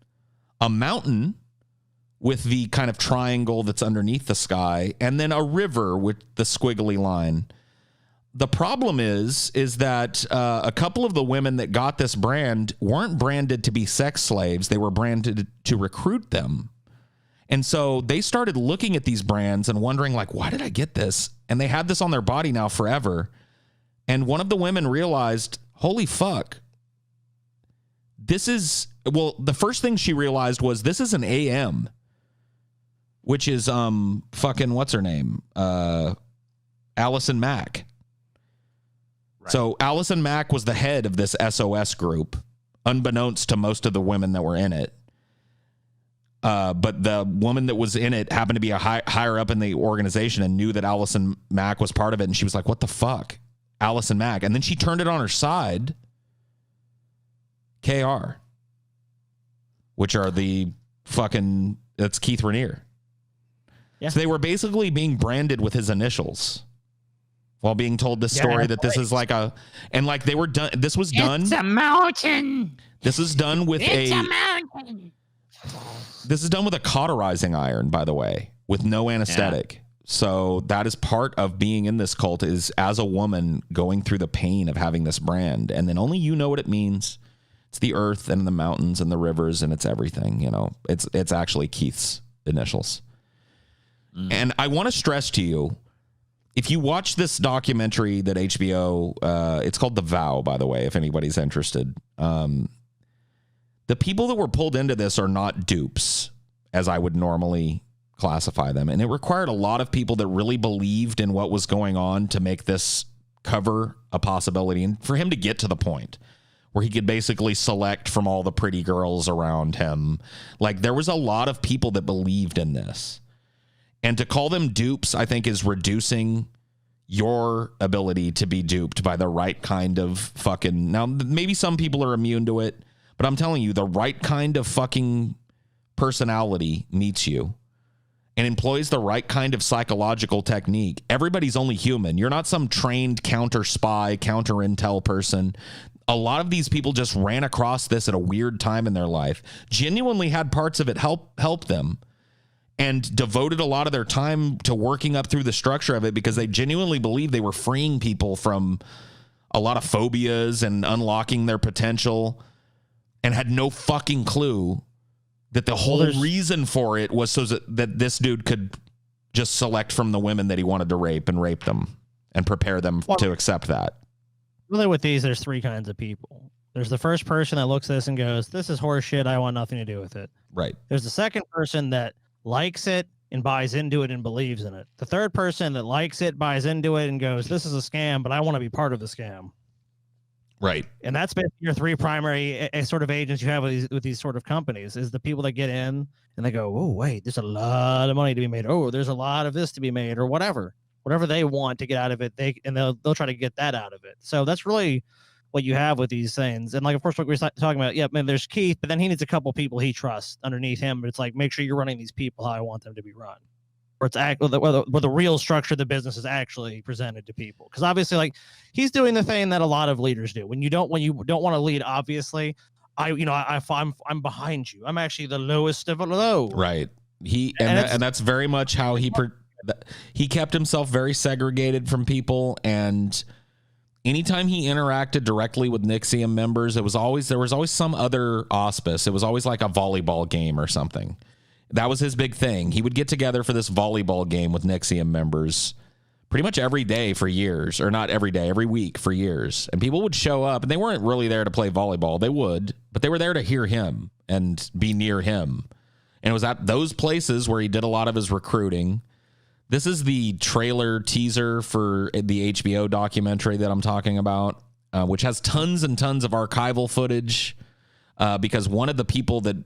a mountain with the kind of triangle that's underneath the sky, and then a river with the squiggly line. The problem is that a couple of the women that got this brand weren't branded to be sex slaves. They were branded to recruit them. And so they started looking at these brands and wondering, like, why did I get this? And they had this on their body now forever. And one of the women realized, holy fuck, this is, well, the first thing she realized was this is an AM, which is fucking what's her name? Allison Mack. Right. So Allison Mack was the head of this SOS group, unbeknownst to most of the women that were in it. But the woman that was in it happened to be a higher up in the organization and knew that Allison Mack was part of it. And she was like, what the fuck? Allison Mack. And then she turned it on her side. KR. Which are the fucking, that's Keith Raniere. Yeah. So they were basically being branded with his initials while being told this story that this is like a, and like they were done. This was done. It's a mountain. This is done with it's a mountain. This is done with a cauterizing iron, by the way, with no anesthetic. Yeah. So that is part of being in this cult, is as a woman going through the pain of having this brand. And then only you know what it means. It's the earth and the mountains and the rivers and it's everything, you know. It's actually Keith's initials. Mm. And I want to stress to you, if you watch this documentary that HBO, it's called The Vow, by the way, if anybody's interested. The people that were pulled into this are not dupes, as I would normally classify them. And it required a lot of people that really believed in what was going on to make this cover a possibility. And for him to get to the point where he could basically select from all the pretty girls around him. Like, there was a lot of people that believed in this. And to call them dupes, I think, is reducing your ability to be duped by the right kind of fucking... Now, maybe some people are immune to it, but I'm telling you, the right kind of fucking personality meets you and employs the right kind of psychological technique. Everybody's only human. You're not some trained counter spy, counter intel person. A lot of these people just ran across this at a weird time in their life, genuinely had parts of it help them, and devoted a lot of their time to working up through the structure of it because they genuinely believed they were freeing people from a lot of phobias and unlocking their potential, and had no fucking clue that the whole reason for it was so that this dude could just select from the women that he wanted to rape and rape them and prepare them to accept that. Really, with these, there's three kinds of people. There's the first person that looks at this and goes, this is horse shit. I want nothing to do with it. Right. There's the second person that likes it and buys into it and believes in it. The third person that likes it, buys into it and goes, this is a scam, but I want to be part of the scam. Right. And that's basically your three primary sort of agents you have with these sort of companies, is the people that get in and they go, oh, wait, there's a lot of money to be made. Oh, there's a lot of this to be made, or whatever they want to get out of it. They'll try to get that out of it. So that's really what you have with these things. And like, of course, what we're talking about, yeah, man, there's Keith, but then he needs a couple people he trusts underneath him. But it's like, make sure you're running these people how I want them to be run. Where it's where the real structure of the business is actually presented to people. Because obviously, like, he's doing the thing that a lot of leaders do. When you don't want to lead, obviously, I'm behind you. I'm actually the lowest of the low. Right. And that's very much how he kept himself very segregated from people. And anytime he interacted directly with NXIVM members, there was always some other auspice. It was always like a volleyball game or something. That was his big thing. He would get together for this volleyball game with NXIVM members pretty much every day for years, or not every day, every week for years. And people would show up, and they weren't really there to play volleyball. They would, but they were there to hear him and be near him. And it was at those places where he did a lot of his recruiting. This is the trailer teaser for the HBO documentary that I'm talking about, which has tons and tons of archival footage, because one of the people that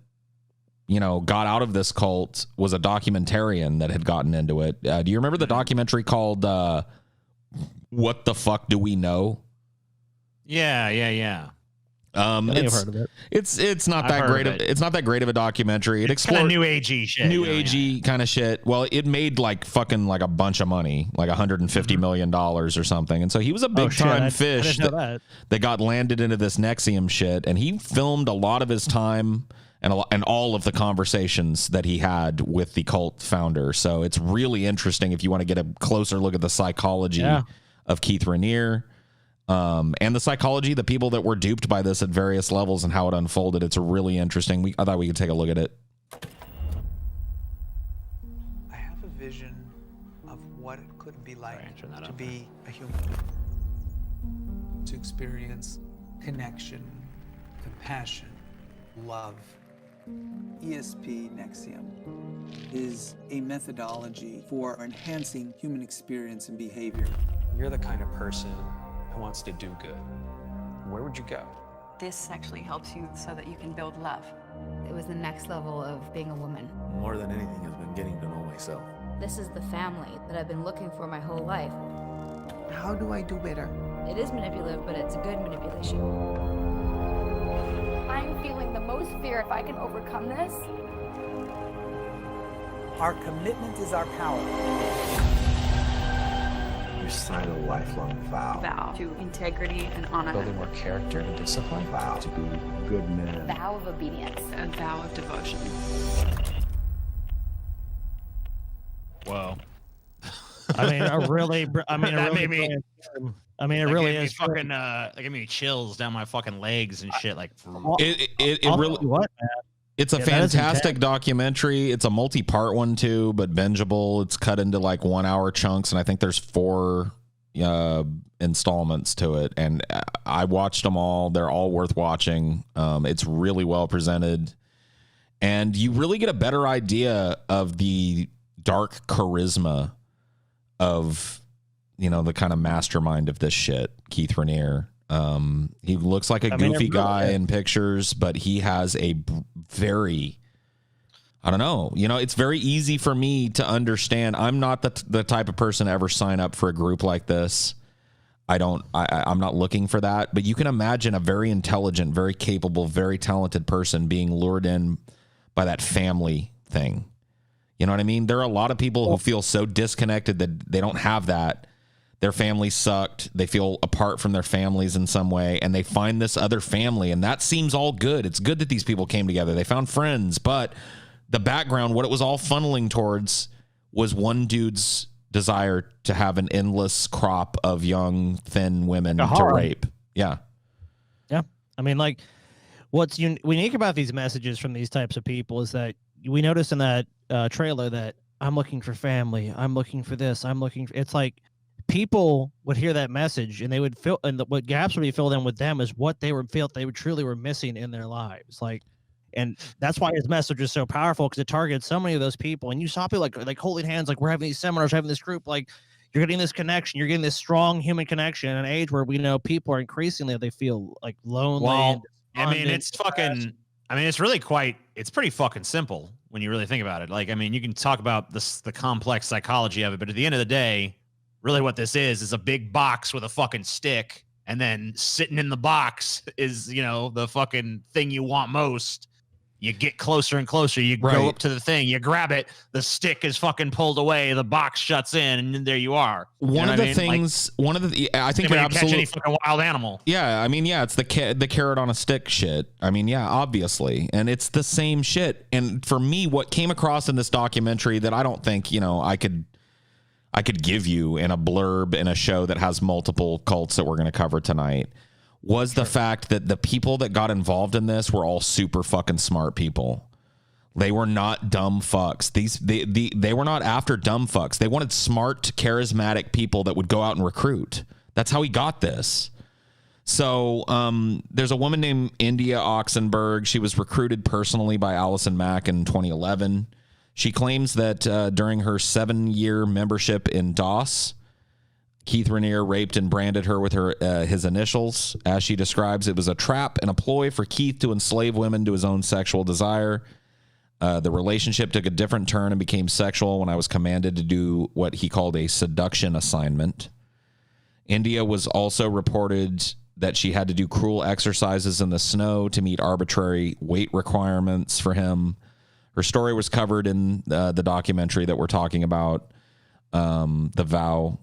got out of this cult was a documentarian that had gotten into it. Do you remember the documentary called What the Fuck Do We Know? Yeah. I've heard of it. It's not that great it's not that great of a documentary. It explored new agey shit. Kind of shit. Well, it made like a bunch of money, like $150 million or something. And so he was a big time fish that got landed into this NXIVM shit, and he filmed a lot of his time and all of the conversations that he had with the cult founder. So it's really interesting if you want to get a closer look at the psychology of Keith Raniere, and the psychology, the people that were duped by this at various levels and how it unfolded. It's really interesting. I thought we could take a look at it. I have a vision of what it could be like to be a human, to experience connection, compassion, love. ESP Nexium is a methodology for enhancing human experience and behavior. You're the kind of person who wants to do good. Where would you go? This actually helps you so that you can build love. It was the next level of being a woman. More than anything has been getting to know myself. This is the family that I've been looking for my whole life. How do I do better? It is manipulative, but it's a good manipulation. I'm feeling the most fear. If I can overcome this. Our commitment is our power. You sign a lifelong vow. Vow to integrity and honor. Building more character and discipline. Vow to be good men. Vow of obedience. A vow of devotion. Whoa. I mean, it really is fucking that gave me chills down my fucking legs and shit. Like It I'll really tell you what, man. It's a Yeah, that is fantastic intense. documentary. It's a multi-part one too, but bingeable. It's cut into like 1 hour chunks, and I think there's 4 installments to it. And I watched them all. They're all worth watching. It's really well presented, and you really get a better idea of the dark charisma of, the kind of mastermind of this shit, Keith Raniere. He looks like a goofy guy in pictures, but he has a very, I don't know, it's very easy for me to understand. I'm not the type of person to ever sign up for a group like this. I'm not looking for that, but you can imagine a very intelligent, very capable, very talented person being lured in by that family thing. You know what I mean? There are a lot of people who feel so disconnected that they don't have that. Their family sucked. They feel apart from their families in some way, and they find this other family, and that seems all good. It's good that these people came together. They found friends, but the background, what it was all funneling towards, was one dude's desire to have an endless crop of young, thin women to rape. Yeah. Yeah. I mean, like, what's unique about these messages from these types of people is that we noticed in that trailer that I'm looking for family. I'm looking for this. It's like, people would hear that message and they would feel, and what gaps would be filled in with them is what they truly were missing in their lives. Like, and that's why his message is so powerful, because it targets so many of those people. And you saw people like holding hands, like, we're having these seminars, having this group, like, you're getting this connection, you're getting this strong human connection in an age where we know people are increasingly, they feel like lonely. Well, it's pretty fucking simple when you really think about it. Like, I mean, you can talk about the complex psychology of it, but at the end of the day, really what this is a big box with a fucking stick, and then sitting in the box is, the fucking thing you want most. You get closer and closer. You go up to the thing, you grab it, the stick is fucking pulled away, the box shuts in, and then there you are. I think you're absolutely catch any fucking wild animal. Yeah, I mean, yeah, it's the carrot on a stick shit. I mean, yeah, obviously, and it's the same shit. And for me, what came across in this documentary that I don't think I could give you in a blurb in a show that has multiple cults that we're going to cover tonight was the fact that the people that got involved in this were all super fucking smart people. They were not dumb fucks. They were not after dumb fucks. They wanted smart, charismatic people that would go out and recruit. That's how he got this. So there's a woman named India Oxenberg. She was recruited personally by Allison Mack in 2011. She claims that during her 7-year membership in DOS, Keith Raniere raped and branded her with his initials. As she describes, it was a trap and a ploy for Keith to enslave women to his own sexual desire. The relationship took a different turn and became sexual when I was commanded to do what he called a seduction assignment. India was also reported that she had to do cruel exercises in the snow to meet arbitrary weight requirements for him. Her story was covered in the documentary that we're talking about, The Vow.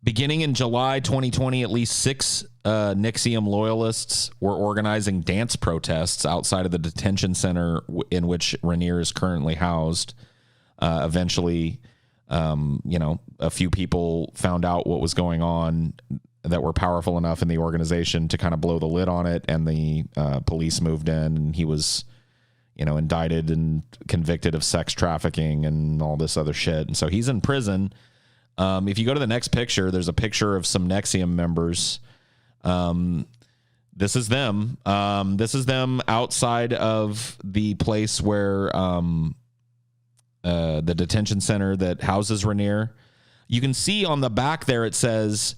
Beginning in July 2020, at least 6 Nexium loyalists were organizing dance protests outside of the detention center in which Raniere is currently housed. Eventually, a few people found out what was going on that were powerful enough in the organization to kind of blow the lid on it, and the police moved in, and he was indicted and convicted of sex trafficking and all this other shit. And so he's in prison. If you go to the next picture, there's a picture of some Nexium members. This is them. This is them outside of the place where the detention center that houses Rainier. You can see on the back there it says,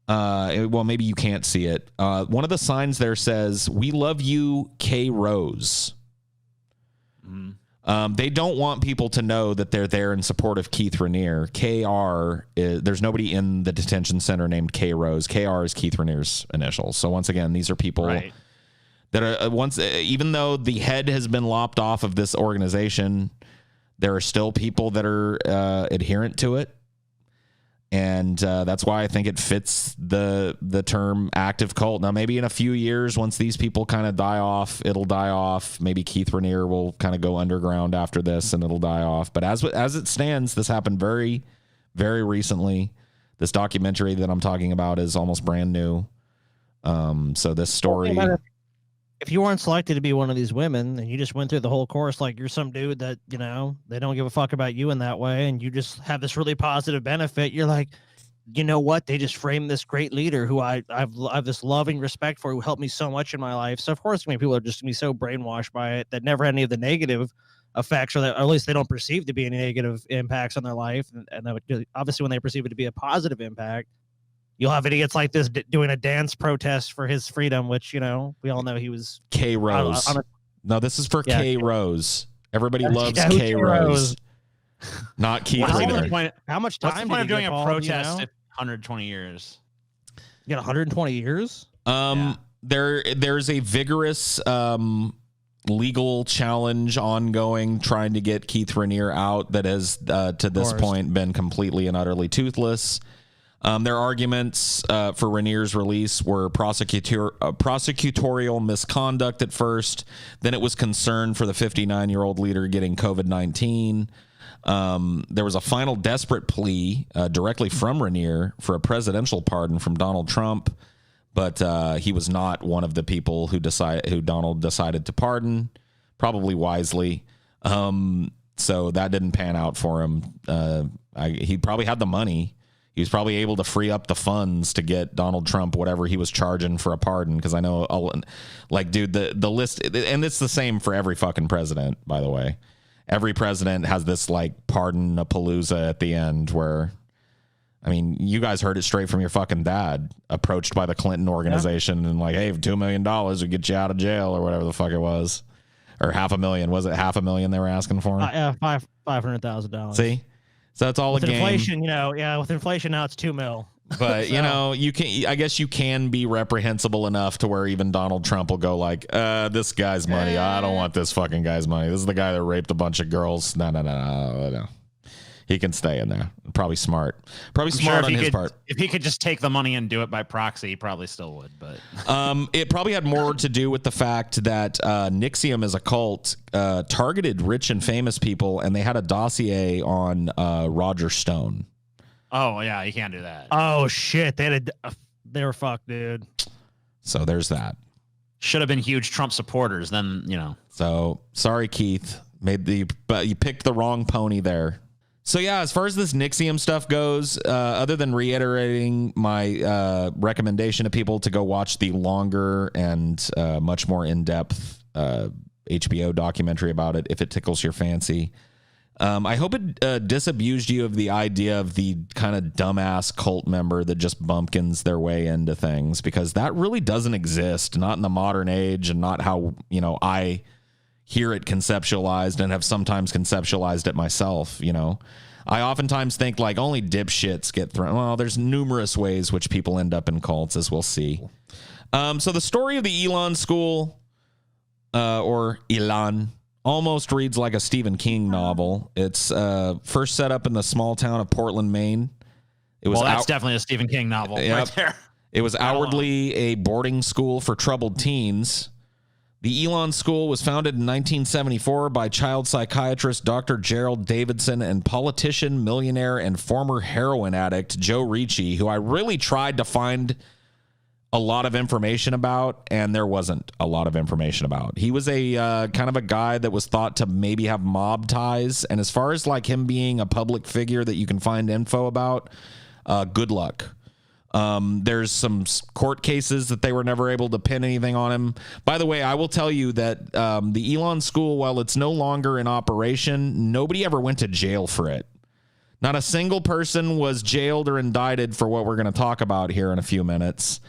well, maybe you can't see it. One of the signs there says, "We love you, K. Rose." They don't want people to know that they're there in support of Keith Rainier. KR, there's nobody in the detention center named K. Rose. KR is Keith Rainier's initials. So once again, these are people that are even though the head has been lopped off of this organization, there are still people that are adherent to it. And that's why I think it fits the term active cult. Now, maybe in a few years, once these people kind of die off, it'll die off. Maybe Keith Rainier will kind of go underground after this and it'll die off. But as it stands, this happened very, very recently. This documentary that I'm talking about is almost brand new. So this story... If you weren't selected to be one of these women and you just went through the whole course, like you're some dude that, you know, they don't give a fuck about you in that way, and you just have this really positive benefit, you're like, you know what? They just framed this great leader who I've this loving respect for, who helped me so much in my life. So of course, I mean, people are just gonna be so brainwashed by it that never had any of the negative effects, or at least they don't perceive to be any negative impacts on their life. And obviously, when they perceive it to be a positive impact, you'll have idiots like this doing a dance protest for his freedom, which, you know, we all know he was... K. Rose. No, this is for K. Rose. Everybody loves K. Rose. Not Keith Rainier. How much time What's the point of doing a protest you know? at 120 years? You got 120 years? There's a vigorous legal challenge ongoing trying to get Keith Rainier out that has, to this point, been completely and utterly toothless. Their arguments for Rainier's release were prosecutorial misconduct at first. Then it was concern for the 59-year-old leader getting COVID-19. There was a final desperate plea directly from Rainier for a presidential pardon from Donald Trump, but he was not one of the people who Donald decided to pardon, probably wisely. So that didn't pan out for him. He probably had the money. He was probably able to free up the funds to get Donald Trump whatever he was charging for a pardon. Because I know, like, dude, the list, and it's the same for every fucking president, by the way. Every president has this, like, pardon-a-palooza at the end where, I mean, you guys heard it straight from your fucking dad, approached by the Clinton organization and like, hey, for $2 million, we get you out of jail or whatever the fuck it was. Or $500,000. Was it $500,000 they were asking for? Yeah, $500,000. See? So it's all with a game. Inflation, you know, with inflation now it's $2 million. But you know, I guess you can be reprehensible enough to where even Donald Trump will go like, this guy's money. I don't want this fucking guy's money. This is the guy that raped a bunch of girls. No. He can stay in there. Probably smart. Probably smart on his part. If he could just take the money and do it by proxy, he probably still would. But it probably had more to do with the fact that NXIVM as a cult targeted rich and famous people, and they had a dossier on Roger Stone. Oh yeah, you can't do that. Oh shit, they were fucked, dude. So there's that. Should have been huge Trump supporters. Then you know. So sorry, Keith. But you picked the wrong pony there. So yeah, as far as this NXIVM stuff goes, other than reiterating my recommendation to people to go watch the longer and much more in-depth HBO documentary about it, if it tickles your fancy, I hope it disabused you of the idea of the kind of dumbass cult member that just bumpkins their way into things, because that really doesn't exist, not in the modern age, and not how, you know, I hear it conceptualized and have sometimes conceptualized it myself. You know, I oftentimes think like only dipshits get thrown. Well, there's numerous ways which people end up in cults, as we'll see. So the story of the Elon School, or Elon, almost reads like a Stephen King novel. It's first set up in the small town of Portland, Maine. That's definitely a Stephen King novel right there. It was outwardly a boarding school for troubled teens. The Elon School was founded in 1974 by child psychiatrist Dr. Gerald Davidson and politician, millionaire, and former heroin addict Joe Ricci, who I really tried to find a lot of information about, and there wasn't a lot of information about. He was a kind of a guy that was thought to maybe have mob ties, and as far as like him being a public figure that you can find info about, good luck. There's some court cases that they were never able to pin anything on him. By the way, I will tell you that the Elon School, while it's no longer in operation, nobody ever went to jail for it. Not a single person was jailed or indicted for what we're going to talk about here in a few minutes.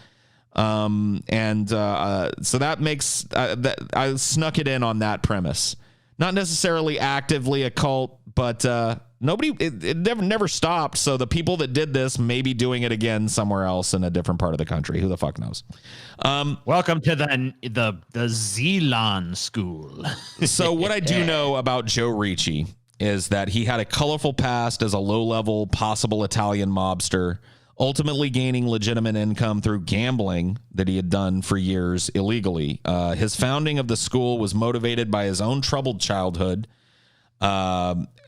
So that makes that I snuck it in on that premise. Not necessarily actively a cult, but it never stopped. So the people that did this may be doing it again somewhere else in a different part of the country. Who the fuck knows? Welcome to the Zeelan School. So what I do know about Joe Ricci is that he had a colorful past as a low-level possible Italian mobster, ultimately gaining legitimate income through gambling that he had done for years illegally. His founding of the school was motivated by his own troubled childhood. There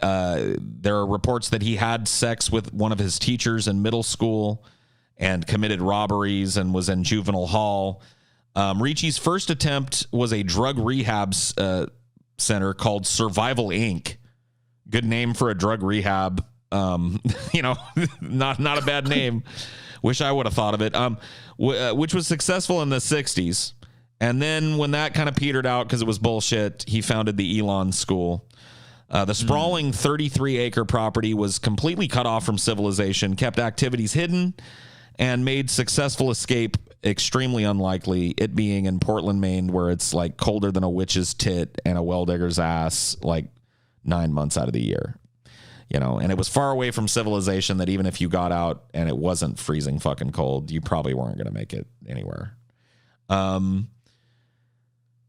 are reports that he had sex with one of his teachers in middle school and committed robberies and was in juvenile hall. Ricci's first attempt was a drug rehab center called Survival Inc. Good name for a drug rehab. Not a bad name. Wish I would have thought of it. Which was successful in the 60s. And then when that kind of petered out because it was bullshit, he founded the Elon School. The sprawling 33-acre property was completely cut off from civilization, kept activities hidden, and made successful escape extremely unlikely, it being in Portland, Maine, where it's like colder than a witch's tit and a well-digger's ass like 9 months out of the year. And it was far away from civilization that even if you got out and it wasn't freezing fucking cold, you probably weren't going to make it anywhere.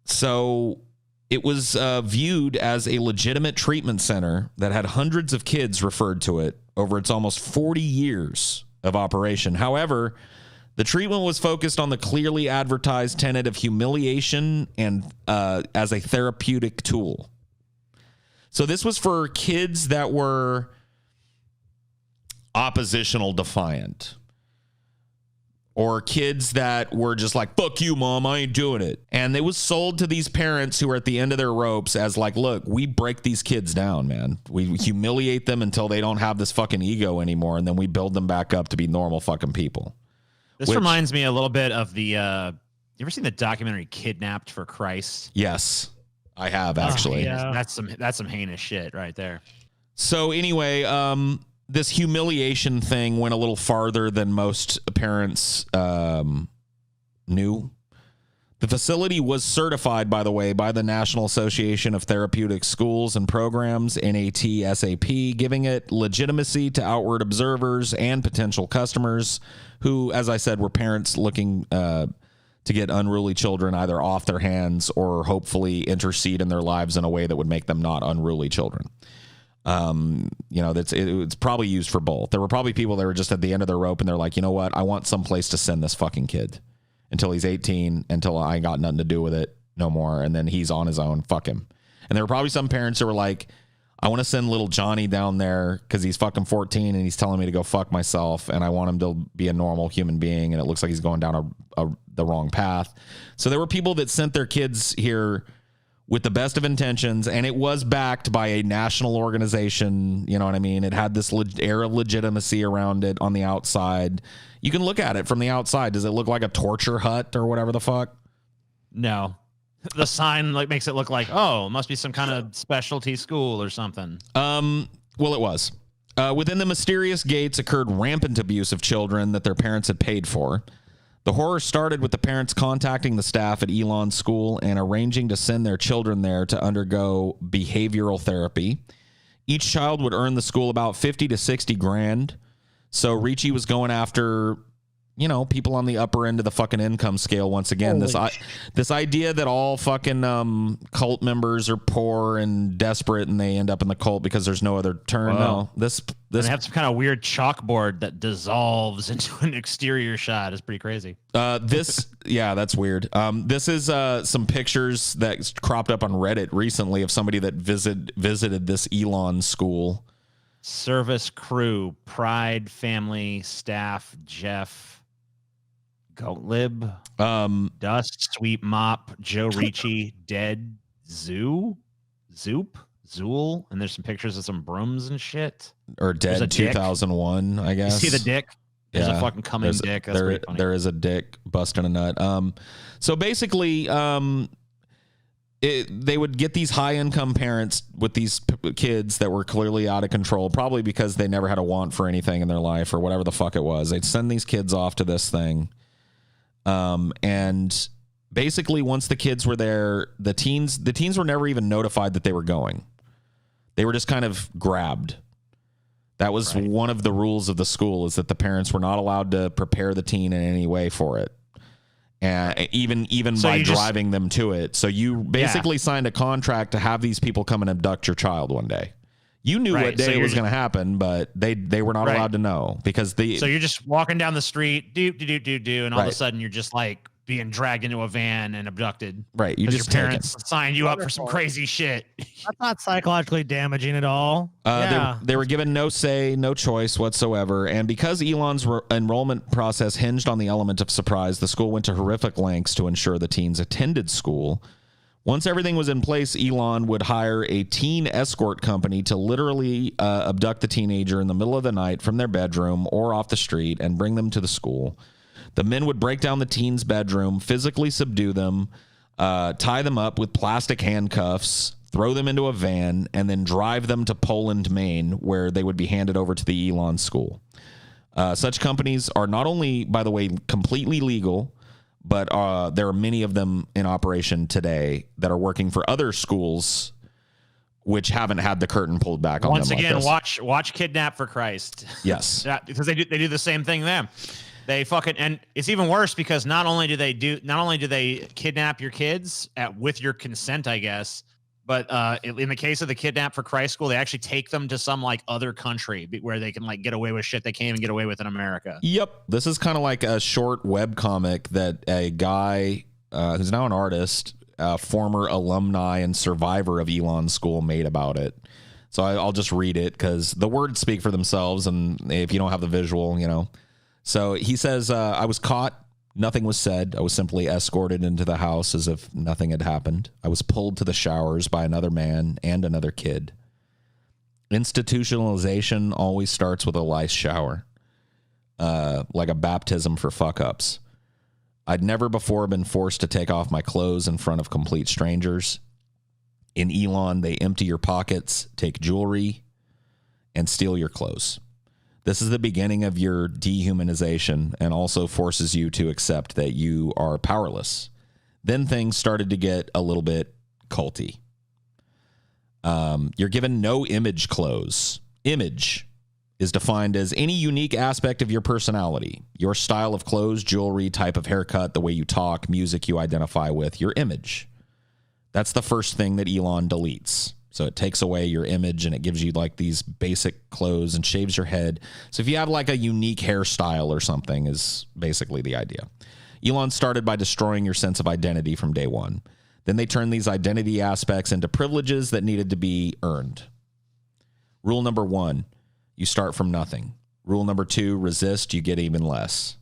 So it was viewed as a legitimate treatment center that had hundreds of kids referred to it over its almost 40 years of operation. However, the treatment was focused on the clearly advertised tenet of humiliation and as a therapeutic tool. So this was for kids that were oppositional defiant or kids that were just like, fuck you, mom, I ain't doing it. And it was sold to these parents who were at the end of their ropes as like, look, we break these kids down, man. We humiliate them until they don't have this fucking ego anymore. And then we build them back up to be normal fucking people. This reminds me a little bit of the, you ever seen the documentary Kidnapped for Christ? Yes. I have actually. Yeah. That's some heinous shit right there. So anyway, this humiliation thing went a little farther than most parents knew. The facility was certified, by the way, by the National Association of Therapeutic Schools and Programs, NATSAP, giving it legitimacy to outward observers and potential customers who, as I said, were parents looking to get unruly children either off their hands or hopefully intercede in their lives in a way that would make them not unruly children. It's probably used for both. There were probably people that were just at the end of their rope and they're like, you know what? I want some place to send this fucking kid until he's 18, until I ain't got nothing to do with it no more. And then he's on his own. Fuck him. And there were probably some parents who were like, I want to send little Johnny down there because he's fucking 14 and he's telling me to go fuck myself and I want him to be a normal human being and it looks like he's going down the wrong path. So there were people that sent their kids here with the best of intentions, and it was backed by a national organization. You know what I mean? It had this air of legitimacy around it on the outside. You can look at it from the outside. Does it look like a torture hut or whatever the fuck? No. The sign makes it look like, oh, it must be some kind of specialty school or something. Well, it was. Within the mysterious gates occurred rampant abuse of children that their parents had paid for. The horror started with the parents contacting the staff at Elon School and arranging to send their children there to undergo behavioral therapy. Each child would earn the school about 50 to 60 grand. So Ricci was going after, people on the upper end of the fucking income scale. Once again, this idea that all fucking cult members are poor and desperate and they end up in the cult because there's no other turn. Wow. No, this they have some kind of weird chalkboard that dissolves into an exterior shot. It's pretty crazy. Yeah, that's weird. This is some pictures that cropped up on Reddit recently of somebody that visited this Elon School. Service crew, Pride, family, staff, Jeff, Goatlib, Dust, Sweep, Mop, Joe Ricci, Dead, Zoop, Zool, and there's some pictures of some brooms and shit. Or Dead 2001, I guess. You see the dick? There's a fucking coming dick. That's pretty funny. There is a dick busting a nut. So basically, they would get these high-income parents with these kids that were clearly out of control, probably because they never had a want for anything in their life or whatever the fuck it was. They'd send these kids off to this thing. And basically, once the kids were there, the teens were never even notified that they were going. They were just kind of grabbed. That was one of the rules of the school, is that the parents were not allowed to prepare the teen in any way for it. And even so by driving them to it. So you basically signed a contract to have these people come and abduct your child one day. You knew what day it was going to happen, but they were not allowed to know because So you're just walking down the street, and all of a sudden you're just like being dragged into a van and abducted. Right. You just your parents signed you up for some crazy shit. That's not psychologically damaging at all. They were given no say, no choice whatsoever. And because Elon's enrollment process hinged on the element of surprise, the school went to horrific lengths to ensure the teens attended school. Once everything was in place, Elon would hire a teen escort company to literally abduct the teenager in the middle of the night from their bedroom or off the street and bring them to the school. The men would break down the teen's bedroom, physically subdue them, tie them up with plastic handcuffs, throw them into a van, and then drive them to Poland, Maine, where they would be handed over to the Elon school. Such companies are not only, by the way, completely legal, but there are many of them in operation today that are working for other schools which haven't had the curtain pulled back on them. Once again, watch Kidnap for Christ. Yes. Because they do the same thing then. They fucking, and it's even worse because not only do they kidnap your kids with your consent, I guess, but in the case of the Kidnap for Christ school, they actually take them to some like other country where they can like get away with shit they can't even get away with in America. Yep. This is kind of like a short web comic that a guy who's now an artist, former alumni and survivor of Elon's school, made about it. So I'll just read it because the words speak for themselves, and if you don't have the visual, you know. So he says, I was caught. Nothing was said. I was simply escorted into the house as if nothing had happened. I was pulled to the showers by another man and another kid. Institutionalization always starts with a lice shower, like a baptism for fuck-ups. I'd never before been forced to take off my clothes in front of complete strangers. In Elon, they empty your pockets, take jewelry, and steal your clothes. This is the beginning of your dehumanization and also forces you to accept that you are powerless. Then things started to get a little bit culty. You're given no image clothes. Image is defined as any unique aspect of your personality. Your style of clothes, jewelry, type of haircut, the way you talk, music you identify with, your image. That's the first thing that Elon deletes. So it takes away your image and it gives you like these basic clothes and shaves your head. So if you have like a unique hairstyle or something is basically the idea. Elon started by destroying your sense of identity from day one. Then they turned these identity aspects into privileges that needed to be earned. Rule number 1, you start from nothing. Rule number 2, resist, you get even less.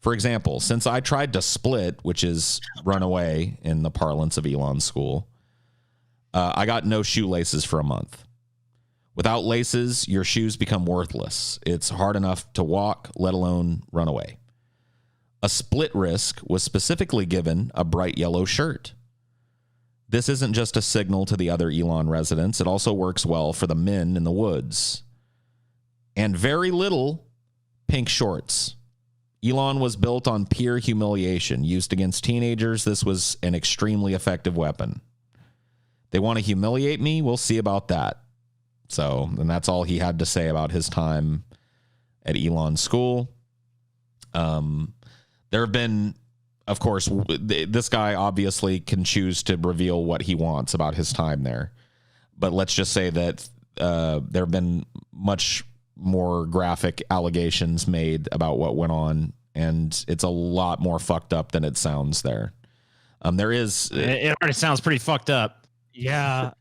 For example, since I tried to split, which is run away in the parlance of Elon's school, I got no shoelaces for a month. Without laces, your shoes become worthless. It's hard enough to walk, let alone run away. A split risk was specifically given a bright yellow shirt. This isn't just a signal to the other Elon residents. It also works well for the men in the woods. And very little pink shorts. Elon was built on peer humiliation. Used against teenagers, this was an extremely effective weapon. They want to humiliate me? We'll see about that. So, and that's all he had to say about his time at Elon's school. There have been, of course, this guy obviously can choose to reveal what he wants about his time there. But let's just say that there have been much more graphic allegations made about what went on, and it's a lot more fucked up than it sounds there. There is... It already sounds pretty fucked up. Yeah.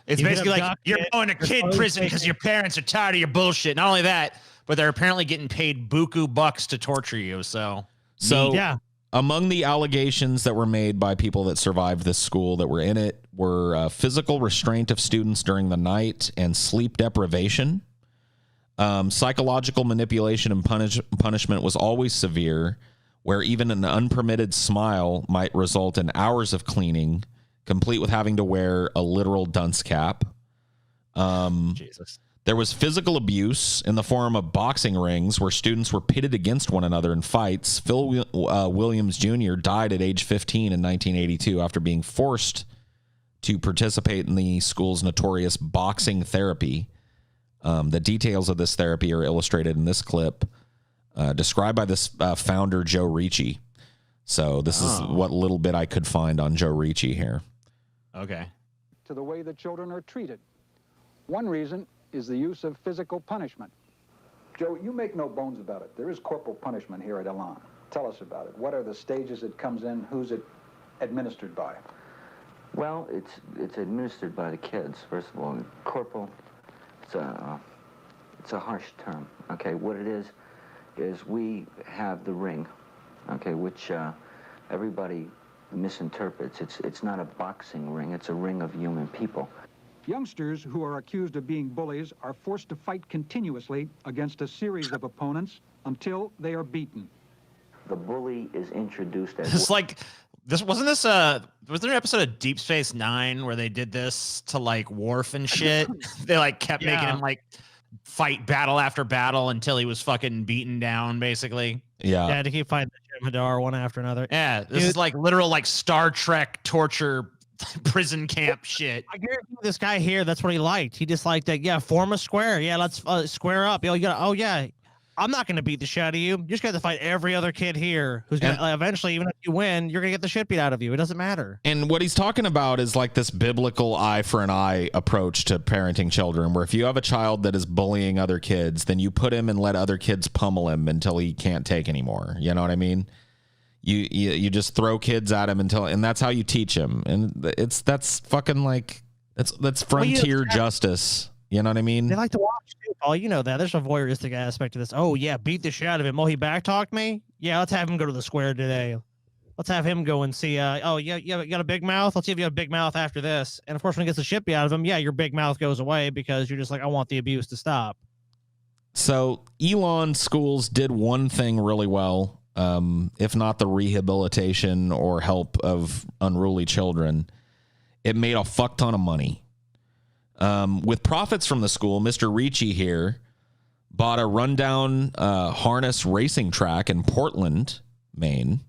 It's basically like you're going to kid prison because your parents are tired of your bullshit. Not only that, but they're apparently getting paid buku bucks to torture you. So yeah. Among the allegations that were made by people that survived this school that were in it were physical restraint of students during the night and sleep deprivation. Psychological manipulation and punishment was always severe, where even an unpermitted smile might result in hours of cleaning, complete with having to wear a literal dunce cap. Jesus. There was physical abuse in the form of boxing rings where students were pitted against one another in fights. Phil Williams Jr. died at age 15 in 1982 after being forced to participate in the school's notorious boxing therapy. The details of this therapy are illustrated in this clip, described by this founder, Joe Ricci. So this is what little bit I could find on Joe Ricci here. Okay. To the way the children are treated. One reason is the use of physical punishment. Joe, you make no bones about it. There is corporal punishment here at Elan. Tell us about it. What are the stages it comes in? Who's it administered by? Well, it's administered by the kids, first of all. Corporal, it's a harsh term, okay? What it is we have the ring, okay, which everybody misinterprets. It's not a boxing ring, it's a ring of human people. Youngsters who are accused of being bullies are forced to fight continuously against a series of opponents until they are beaten. The bully is introduced as... It's like, was there an episode of Deep Space Nine where they did this to like Worf and shit? They like kept making him like fight battle after battle until he was fucking beaten down, basically. Yeah, to keep fighting the Madar one after another. Yeah, this is like literal like Star Trek torture prison camp shit. I guarantee this guy here, that's what he liked. He just liked that. Yeah, form a square. Yeah, let's square up. You gotta, oh yeah, I'm not gonna beat the shit out of you. You just got to fight every other kid here who's gonna eventually, even if you win, you're gonna get the shit beat out of you. It doesn't matter. And what he's talking about is like this biblical eye for an eye approach to parenting children, where if you have a child that is bullying other kids, then you put him and let other kids pummel him until he can't take anymore. You know what I mean? You just throw kids at him and that's how you teach him. And that's fucking like that's frontier justice. You know what I mean? They like to watch too, Paul. You know that. There's a voyeuristic aspect to this. Oh yeah, beat the shit out of him. Oh, he backtalked me? Yeah, let's have him go to the square today. Let's have him go and see oh yeah, you got a big mouth. Let's see if you have a big mouth after this. And of course when he gets the shit beat out of him, yeah, your big mouth goes away because you're just like, I want the abuse to stop. So Elon schools did one thing really well. If not the rehabilitation or help of unruly children, it made a fuck ton of money. With profits from the school, Mr. Ricci here bought a rundown harness racing track in Portland, Maine,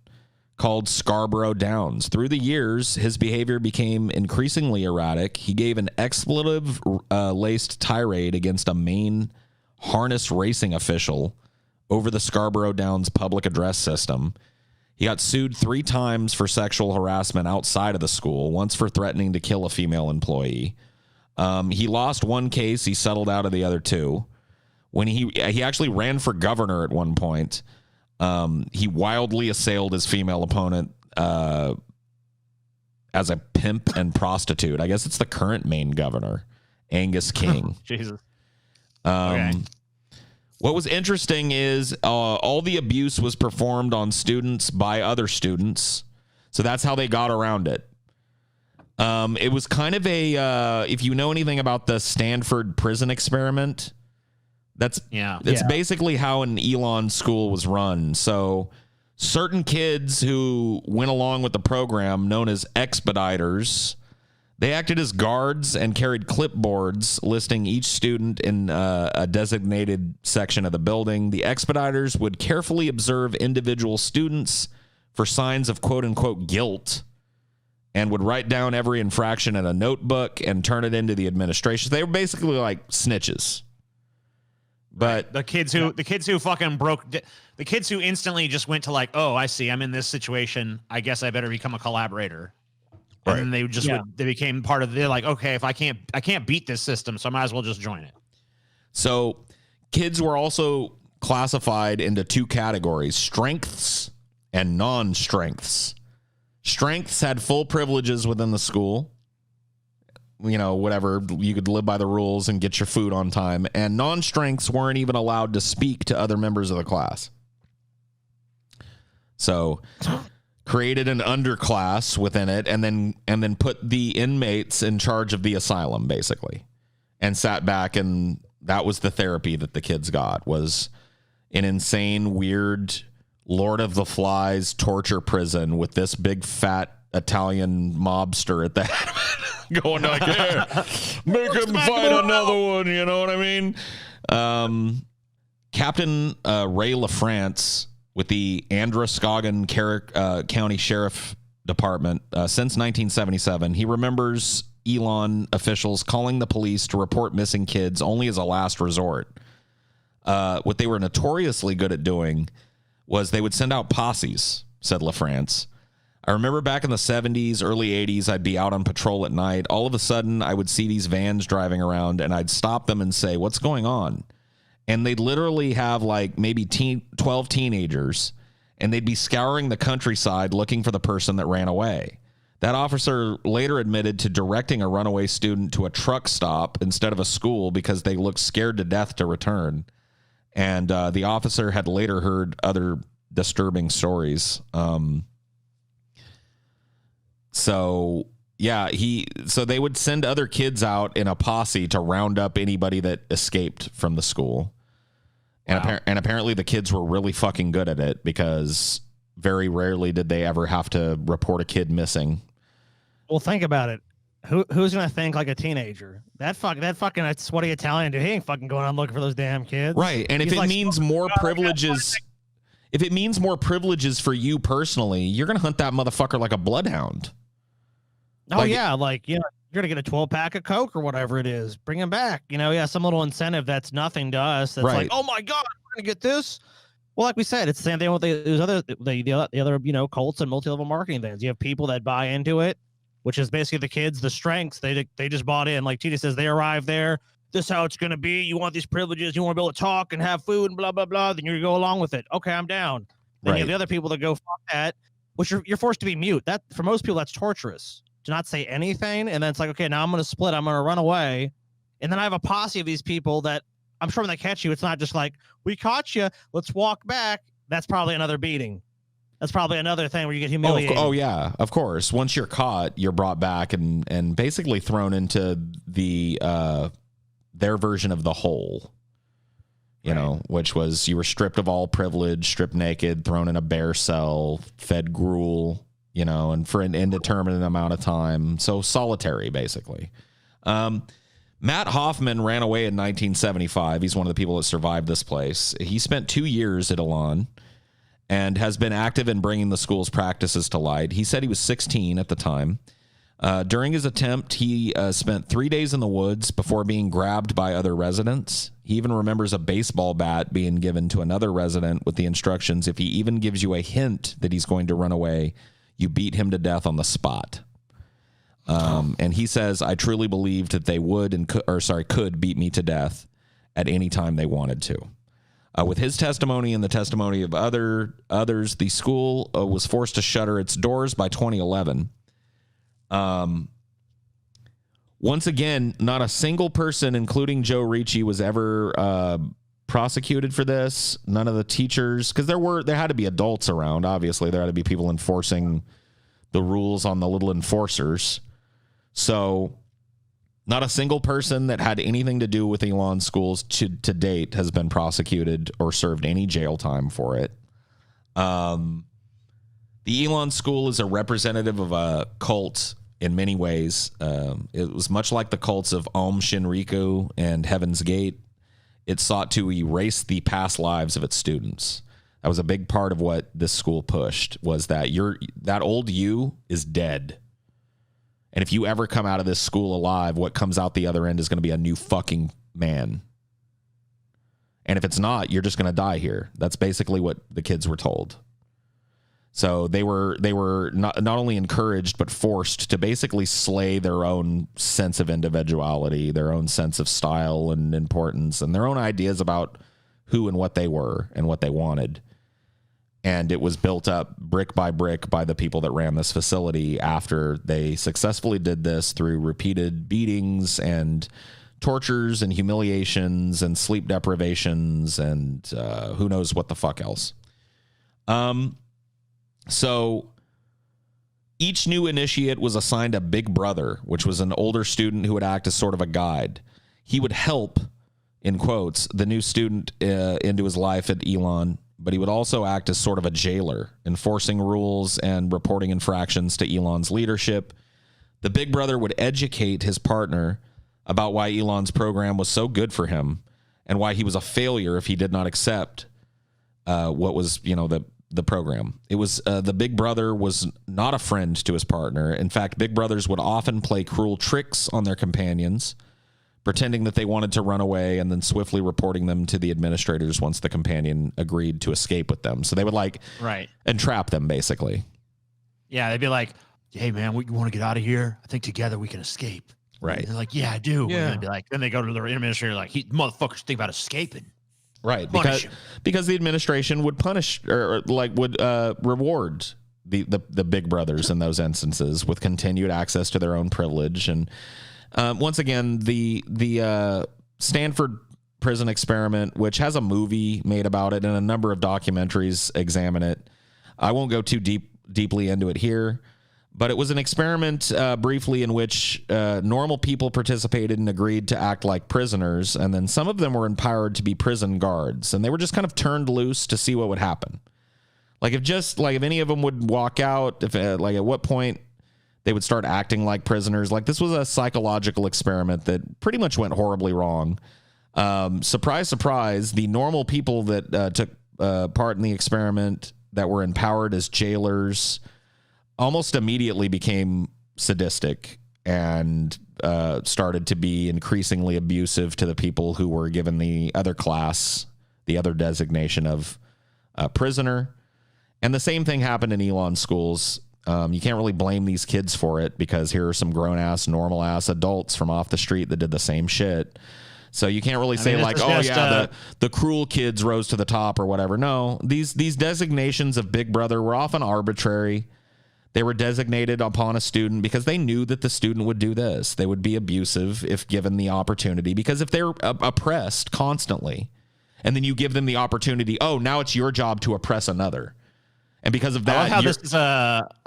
called Scarborough Downs. Through the years, his behavior became increasingly erratic. He gave an expletive-laced tirade against a Maine harness racing official over the Scarborough Downs public address system. He got sued 3 times for sexual harassment outside of the school, once for threatening to kill a female employee. He lost one case. He settled out of the other 2. When he actually ran for governor at one point, he wildly assailed his female opponent as a pimp and prostitute. I guess it's the current Maine governor, Angus King. Jesus. Okay. What was interesting is all the abuse was performed on students by other students. So that's how they got around it. It was kind of if you know anything about the Stanford prison experiment, that's basically how an Elon school was run. So certain kids who went along with the program, known as expediters, they acted as guards and carried clipboards listing each student in a designated section of the building. The expediters would carefully observe individual students for signs of quote-unquote guilt and would write down every infraction in a notebook and turn it into the administration. They were basically like snitches. But the kids who fucking broke, the kids who instantly just went to like, oh, I see, I'm in this situation, I guess I better become a collaborator. And then they just they became part of. They're like, okay, if I can't beat this system, so I might as well just join it. So kids were also classified into 2 categories: strengths and non-strengths. Strengths had full privileges within the school. You know, whatever, you could live by the rules and get your food on time. And non-strengths weren't even allowed to speak to other members of the class. So created an underclass within it, and then put the inmates in charge of the asylum, basically, and sat back and that was the therapy that the kids got, was an insane, weird Lord of the Flies torture prison with this big fat Italian mobster at the head of it, going like, "Here, make him fight another one." You know what I mean? Captain Ray LaFrance with the Androscoggin County Sheriff Department since 1977. He remembers Elon officials calling the police to report missing kids only as a last resort. What they were notoriously good at doing was they would send out posses, said LaFrance. I remember back in the 70s, early 80s, I'd be out on patrol at night. All of a sudden, I would see these vans driving around, and I'd stop them and say, "What's going on?" And they'd literally have like maybe 12 teenagers, and they'd be scouring the countryside looking for the person that ran away. That officer later admitted to directing a runaway student to a truck stop instead of a school because they looked scared to death to return. And the officer had later heard other disturbing stories. So they would send other kids out in a posse to round up anybody that escaped from the school. And, Wow. and apparently the kids were really fucking good at it, because very rarely did they ever have to report a kid missing. Well, think about it. Who's gonna think like a teenager? That fucking sweaty Italian dude, he ain't fucking going on looking for those damn kids. Right. And if it means more privileges, if it means more privileges for you personally, you're going to hunt that motherfucker like a bloodhound. Oh, Like- yeah. Like, you know, you're going to get a 12-pack of Coke or whatever it is. Bring him back. You know, yeah, some little incentive that's nothing to us. That's Right. like, oh, my God, we're going to get this. Well, like we said, it's the same thing with the other, you know, cults and multi-level marketing things. You have people that buy into it, which is basically the kids, the strengths. They just bought in. Like Tita says, they arrive there. This is how it's going to be. You want these privileges. You want to be able to talk and have food and blah, blah, blah. Then you go along with it. Okay, I'm down. Then you have the other people that go, fuck that, which you're forced to be mute. That, for most people, that's torturous to not say anything. And then it's like, okay, now I'm going to split. I'm going to run away. And then I have a posse of these people that I'm sure when they catch you, it's not just like, we caught you, let's walk back. That's probably another beating. That's probably another thing where you get humiliated. Oh yeah, of course. Once you're caught, you're brought back and basically thrown into the their version of the hole. You know, which was you were stripped of all privilege, stripped naked, thrown in a bear cell, fed gruel, you know, and for an indeterminate amount of time. So solitary, basically. Matt Hoffman ran away in 1975. He's one of the people that survived this place. He spent 2 years at Elan and has been active in bringing the school's practices to light. He said he was 16 at the time. During his attempt, he spent 3 days in the woods before being grabbed by other residents. He even remembers a baseball bat being given to another resident with the instructions, if he even gives you a hint that he's going to run away, you beat him to death on the spot. And he says, I truly believed that they would could beat me to death at any time they wanted to. With his testimony and the testimony of others, the school was forced to shutter its doors by 2011. Once again, not a single person, including Joe Ricci, was ever prosecuted for this. None of the teachers, because there had to be adults around. Obviously, there had to be people enforcing the rules on the little enforcers. So not a single person that had anything to do with Elon schools to date has been prosecuted or served any jail time for it. The Elon school is a representative of a cult in many ways. It was much like the cults of Aum Shinrikyo and Heaven's Gate. It sought to erase the past lives of its students. That was a big part of what this school pushed, was that that old you is dead. And if you ever come out of this school alive, what comes out the other end is going to be a new fucking man. And if it's not, you're just going to die here. That's basically what the kids were told. So they were not only encouraged, but forced to basically slay their own sense of individuality, their own sense of style and importance, and their own ideas about who and what they were and what they wanted. And it was built up brick by brick by the people that ran this facility after they successfully did this through repeated beatings and tortures and humiliations and sleep deprivations and who knows what the fuck else. So each new initiate was assigned a big brother, which was an older student who would act as sort of a guide. He would help in quotes, the new student into his life at Elon, but he would also act as sort of a jailer, enforcing rules and reporting infractions to Elon's leadership. The big brother would educate his partner about why Elon's program was so good for him and why he was a failure if he did not accept what was, the program. It was the big brother was not a friend to his partner. In fact, big brothers would often play cruel tricks on their companions, pretending that they wanted to run away and then swiftly reporting them to the administrators once the companion agreed to escape with them. So they would entrap them, basically. Yeah, they'd be like, hey, man, you want to get out of here? I think together we can escape. Right. And they're like, yeah, I do. Yeah. And they'd be like, then they go to the administrator like, motherfuckers think about escaping. Right. Punish Because the administration would punish or would reward the big brothers in those instances with continued access to their own privilege. And once again, the Stanford prison experiment, which has a movie made about it and a number of documentaries examine it. I won't go too deeply into it here, but it was an experiment briefly in which normal people participated and agreed to act like prisoners, and then some of them were empowered to be prison guards, and they were just kind of turned loose to see what would happen. If any of them would walk out, at what point they would start acting like prisoners. This was a psychological experiment that pretty much went horribly wrong. Surprise, surprise, the normal people that took part in the experiment that were empowered as jailers almost immediately became sadistic and started to be increasingly abusive to the people who were given the other class, the other designation of prisoner. And the same thing happened in Elon schools. You can't really blame these kids for it because here are some grown-ass, normal-ass adults from off the street that did the same shit. So you can't really say the cruel kids rose to the top or whatever. No, these designations of Big Brother were often arbitrary. They were designated upon a student because they knew that the student would do this. They would be abusive if given the opportunity, because if they're oppressed constantly and then you give them the opportunity, now it's your job to oppress another. And because of that, I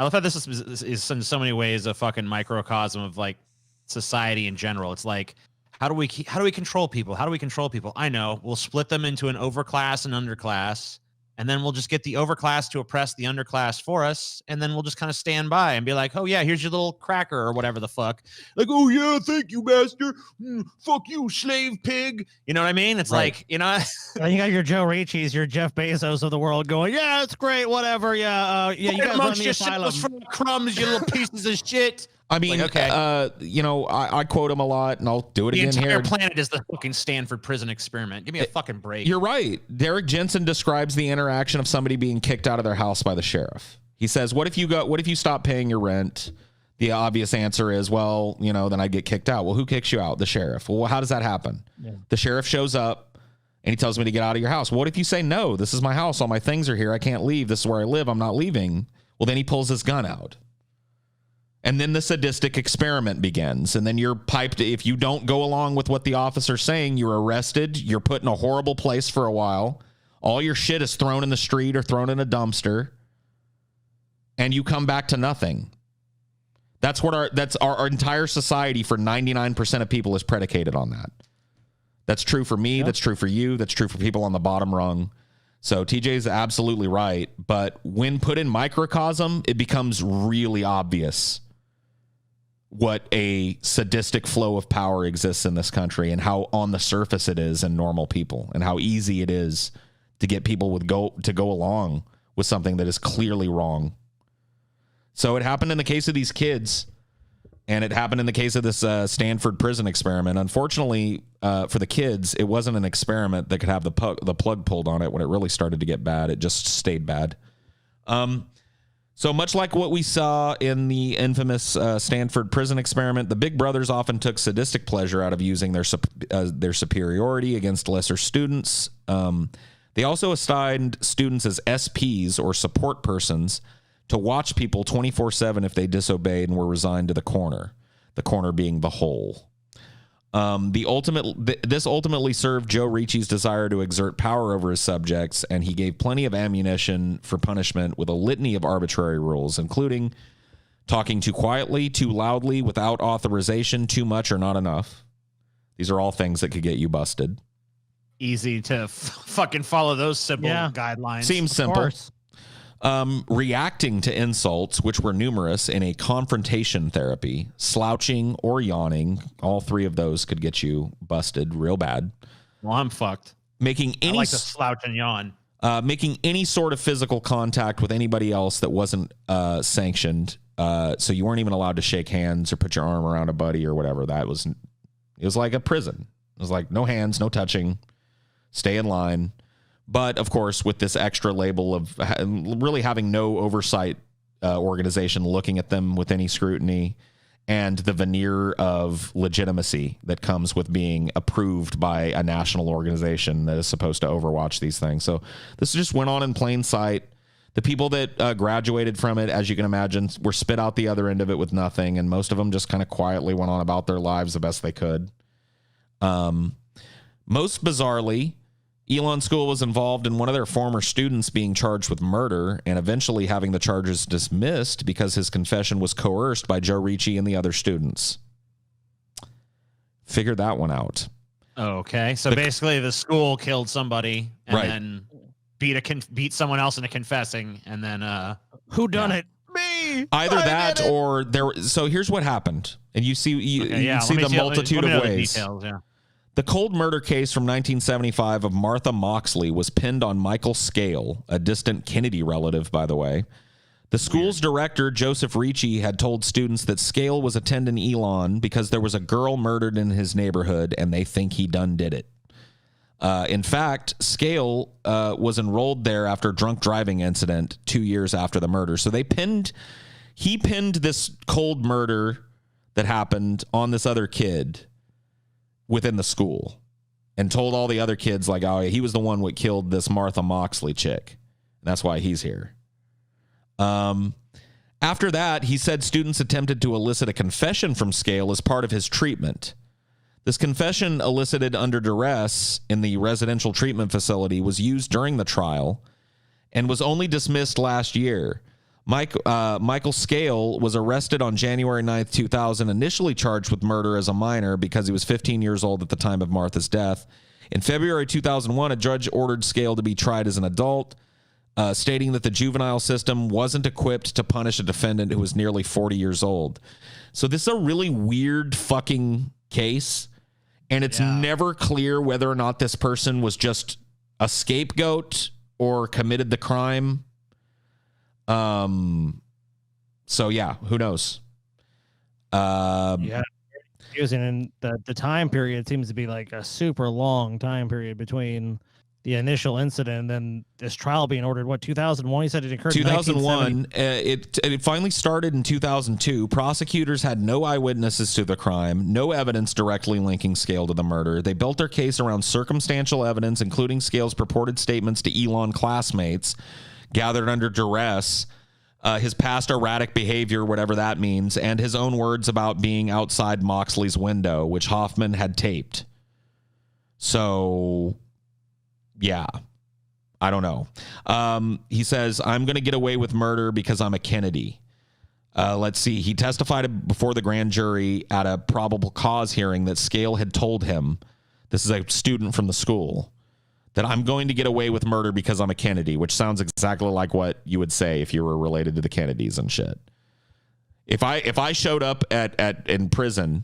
love how this is in so many ways a fucking microcosm of society in general. It's like, how do we control people? How do we control people? I know, we'll split them into an overclass and underclass, and then we'll just get the overclass to oppress the underclass for us, and then we'll just kind of stand by and be like, oh yeah, here's your little cracker or whatever the fuck. Like, oh yeah, thank you, master. Fuck you, slave pig. You know what I mean? It's right. And you got your Joe Ricci's, your Jeff Bezos of the world going, yeah, it's great, whatever. Yeah, you guys run the asylum. From crumbs, you little pieces of shit. I mean, I quote him a lot, and I'll do it again here. The entire planet is the fucking Stanford prison experiment. Give me a fucking break. You're right. Derek Jensen describes the interaction of somebody being kicked out of their house by the sheriff. He says, what if you stop paying your rent? The obvious answer is, well, then I get kicked out. Well, who kicks you out? The sheriff. Well, how does that happen? Yeah. The sheriff shows up, and he tells me to get out of your house. What if you say, no, this is my house. All my things are here. I can't leave. This is where I live. I'm not leaving. Well, then he pulls his gun out. And then the sadistic experiment begins. And then you're piped. If you don't go along with what the officer's saying, you're arrested. You're put in a horrible place for a while. All your shit is thrown in the street or thrown in a dumpster. And you come back to nothing. That's our entire society for 99% of people is predicated on that. That's true for me. Yep. That's true for you. That's true for people on the bottom rung. So TJ is absolutely right. But when put in microcosm, it becomes really obvious what a sadistic flow of power exists in this country and how on the surface it is in normal people and how easy it is to get people to go along with something that is clearly wrong. So it happened in the case of these kids, and it happened in the case of this Stanford prison experiment. Unfortunately, for the kids, it wasn't an experiment that could have the plug pulled on it when it really started to get bad. It just stayed bad. So much like what we saw in the infamous Stanford prison experiment, the Big Brothers often took sadistic pleasure out of using their superiority against lesser students. They also assigned students as SPs, or support persons, to watch people 24/7 if they disobeyed and were resigned to the corner being the hole. This ultimately served Joe Ricci's desire to exert power over his subjects, and he gave plenty of ammunition for punishment with a litany of arbitrary rules, including talking too quietly, too loudly, without authorization, too much or not enough. These are all things that could get you busted. easy to fucking follow those simple guidelines. Seems simple. Reacting to insults, which were numerous in a confrontation therapy, slouching or yawning, all three of those could get you busted real bad. Well, I'm fucked. Making any I like to slouch and yawn. Making any sort of physical contact with anybody else that wasn't sanctioned. So you weren't even allowed to shake hands or put your arm around a buddy or whatever. It was like a prison. It was like no hands, no touching, stay in line. But of course, with this extra label of really having no oversight organization looking at them with any scrutiny, and the veneer of legitimacy that comes with being approved by a national organization that is supposed to overwatch these things. So this just went on in plain sight. The people that graduated from it, as you can imagine, were spit out the other end of it with nothing, and most of them just kind of quietly went on about their lives the best they could. Most bizarrely, Elon School was involved in one of their former students being charged with murder and eventually having the charges dismissed because his confession was coerced by Joe Ricci and the other students. Figure that one out. Okay, so basically the school killed somebody and then beat someone else into confessing, and then who done it? Me. Either that or there. So here's what happened, and you see the multitude of ways. Details, yeah. The cold murder case from 1975 of Martha Moxley was pinned on Michael Scale, a distant Kennedy relative, by the way. The school's director, Joseph Ricci, had told students that Scale was attending Elon because there was a girl murdered in his neighborhood and they think he done did it. In fact, Scale was enrolled there after a drunk driving incident 2 years after the murder. So he pinned this cold murder that happened on this other kid within the school and told all the other kids, like, oh, he was the one what killed this Martha Moxley chick. That's why he's here. After that, he said students attempted to elicit a confession from Scale as part of his treatment. This confession, elicited under duress in the residential treatment facility, was used during the trial and was only dismissed last year. Michael Scale was arrested on January 9th, 2000, initially charged with murder as a minor because he was 15 years old at the time of Martha's death. In February 2001, a judge ordered Scale to be tried as an adult, stating that the juvenile system wasn't equipped to punish a defendant who was nearly 40 years old. So this is a really weird fucking case, and it's never clear whether or not this person was just a scapegoat or committed the crime. So yeah, who knows? Using the time period seems to be like a super long time period between the initial incident and then this trial being ordered. What, 2001? He said it occurred 2001. in 1970. It finally started in 2002. Prosecutors had no eyewitnesses to the crime, no evidence directly linking Scale to the murder. They built their case around circumstantial evidence, including Scale's purported statements to Elon classmates gathered under duress, his past erratic behavior, whatever that means, and his own words about being outside Moxley's window, which Hoffman had taped. So, yeah, I don't know. He says, I'm going to get away with murder because I'm a Kennedy. Let's see. He testified before the grand jury at a probable cause hearing that Scale had told him, this is a student from the school, that I'm going to get away with murder because I'm a Kennedy, which sounds exactly like what you would say if you were related to the Kennedys and shit. If I showed up in prison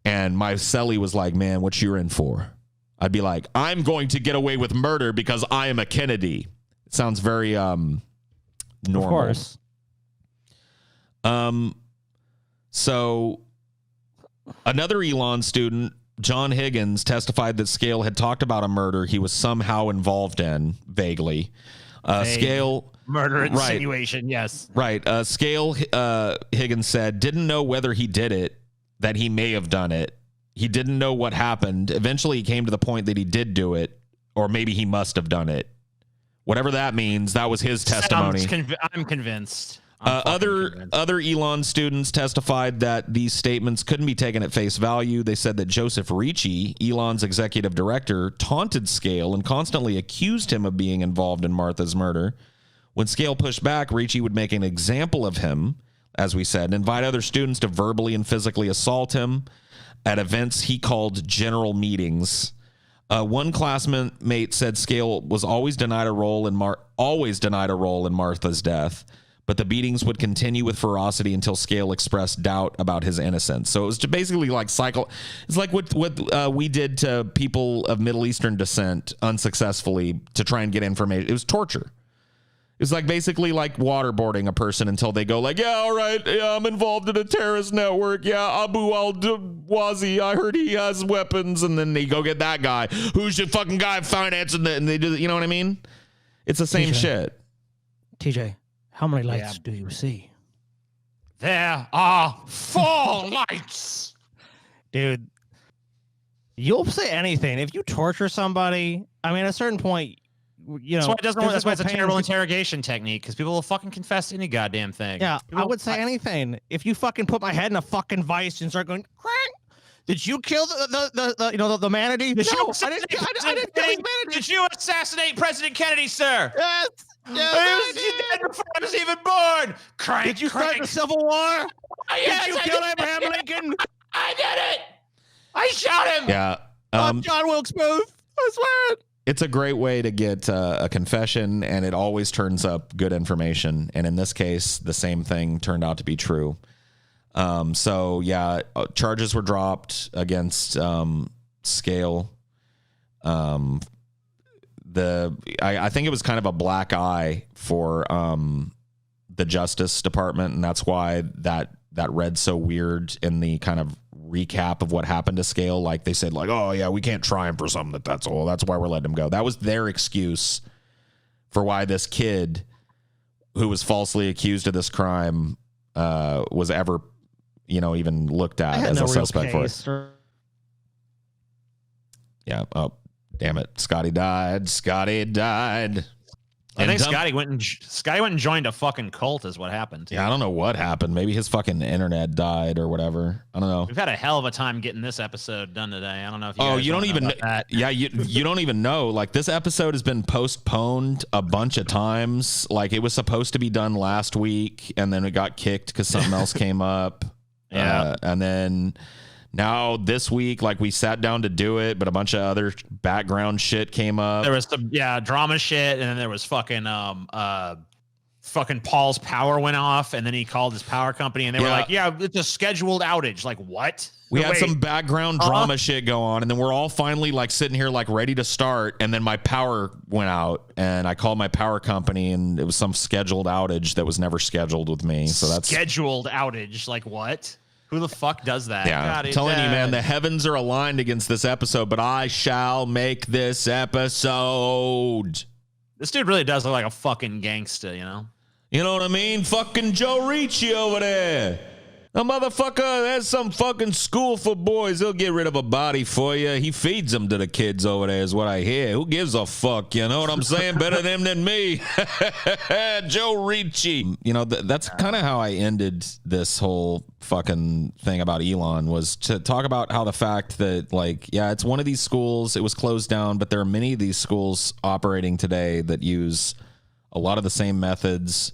and my cellie was like, man, what you in for? I'd be like, I'm going to get away with murder because I am a Kennedy. It sounds very normal. Of course. So another Elon student, John Higgins, testified that Scale had talked about a murder he was somehow involved in, vaguely. Scale... Murder insinuation, yes. Right. Scale, Higgins said, didn't know whether he did it, that he may have done it. He didn't know what happened. Eventually, he came to the point that he did do it, or maybe he must have done it. Whatever that means, that was his testimony. I'm convinced. Other Elon students testified that these statements couldn't be taken at face value. They said that Joseph Ricci, Elon's executive director, taunted Scale and constantly accused him of being involved in Martha's murder. When Scale pushed back, Ricci would make an example of him, as we said, and invite other students to verbally and physically assault him at events he called general meetings. One classmate said Scale was always denied a role in Martha's death, but the beatings would continue with ferocity until Scale expressed doubt about his innocence. So it was basically like It's like what we did to people of Middle Eastern descent unsuccessfully to try and get information. It was torture. It's like basically like waterboarding a person until they go like, yeah, all right, yeah, I'm involved in a terrorist network. Yeah, Abu al-Wazi, I heard he has weapons. And then they go get that guy. Who's the fucking guy financing it? And they do, you know what I mean? It's the same shit. TJ, how many lights do you see? There are 4 lights. Dude, you'll say anything. If you torture somebody, I mean, at a certain point, you know, that's why it's a terrible interrogation technique, because people will fucking confess to any goddamn thing. Yeah, I would say anything. If you fucking put my head in a fucking vice and start going, crank, did you kill the manatee? Did no, I didn't kill the manatee. Did you assassinate President Kennedy, sir? Yes. He was dead before I was even born. Crank, did you start the Civil War? Yes, did you kill Abraham Lincoln? I did it. I shot him. Yeah. I'm John Wilkes Booth. I swear it. It's a great way to get a confession, and it always turns up good information. And in this case, the same thing turned out to be true. So yeah, charges were dropped against Scale. I think it was kind of a black eye for the Justice Department, and that's why that read so weird in the kind of recap of what happened to Scale. Like they said, like, oh yeah, we can't try him for something that's all. That's why we're letting him go. That was their excuse for why this kid who was falsely accused of this crime was ever, even looked at as a suspect for it. Yeah. Oh, damn it. Scotty died. I think Scotty went and joined a fucking cult is what happened. Yeah, I don't know what happened. Maybe his fucking internet died or whatever. I don't know. We've had a hell of a time getting this episode done today. I don't know if you don't even know that. Yeah, you don't even know. Like, this episode has been postponed a bunch of times. Like, it was supposed to be done last week, and then it got kicked because something else came up. Yeah. And then now this week, like, we sat down to do it, but a bunch of other background shit came up. There was some drama shit, and then there was fucking Paul's power went off, and then he called his power company, and they were like, yeah, it's a scheduled outage. Like, what? We had some background drama shit go on, and then we're all finally like sitting here like ready to start, and then my power went out, and I called my power company, and it was some scheduled outage that was never scheduled with me. So that's scheduled outage. Like, what? Who the fuck does that? Yeah, God, I'm telling you, man, the heavens are aligned against this episode, but I shall make this episode. This dude really does look like a fucking gangster, you know? You know what I mean? Fucking Joe Ricci over there. A motherfucker, there's some fucking school for boys. He'll get rid of a body for you. He feeds them to the kids over there is what I hear. Who gives a fuck? You know what I'm saying? Better them than me. Joe Ricci. That's kind of how I ended this whole fucking thing about Elon, was to talk about how the fact that, like, yeah, it's one of these schools. It was closed down, but there are many of these schools operating today that use a lot of the same methods,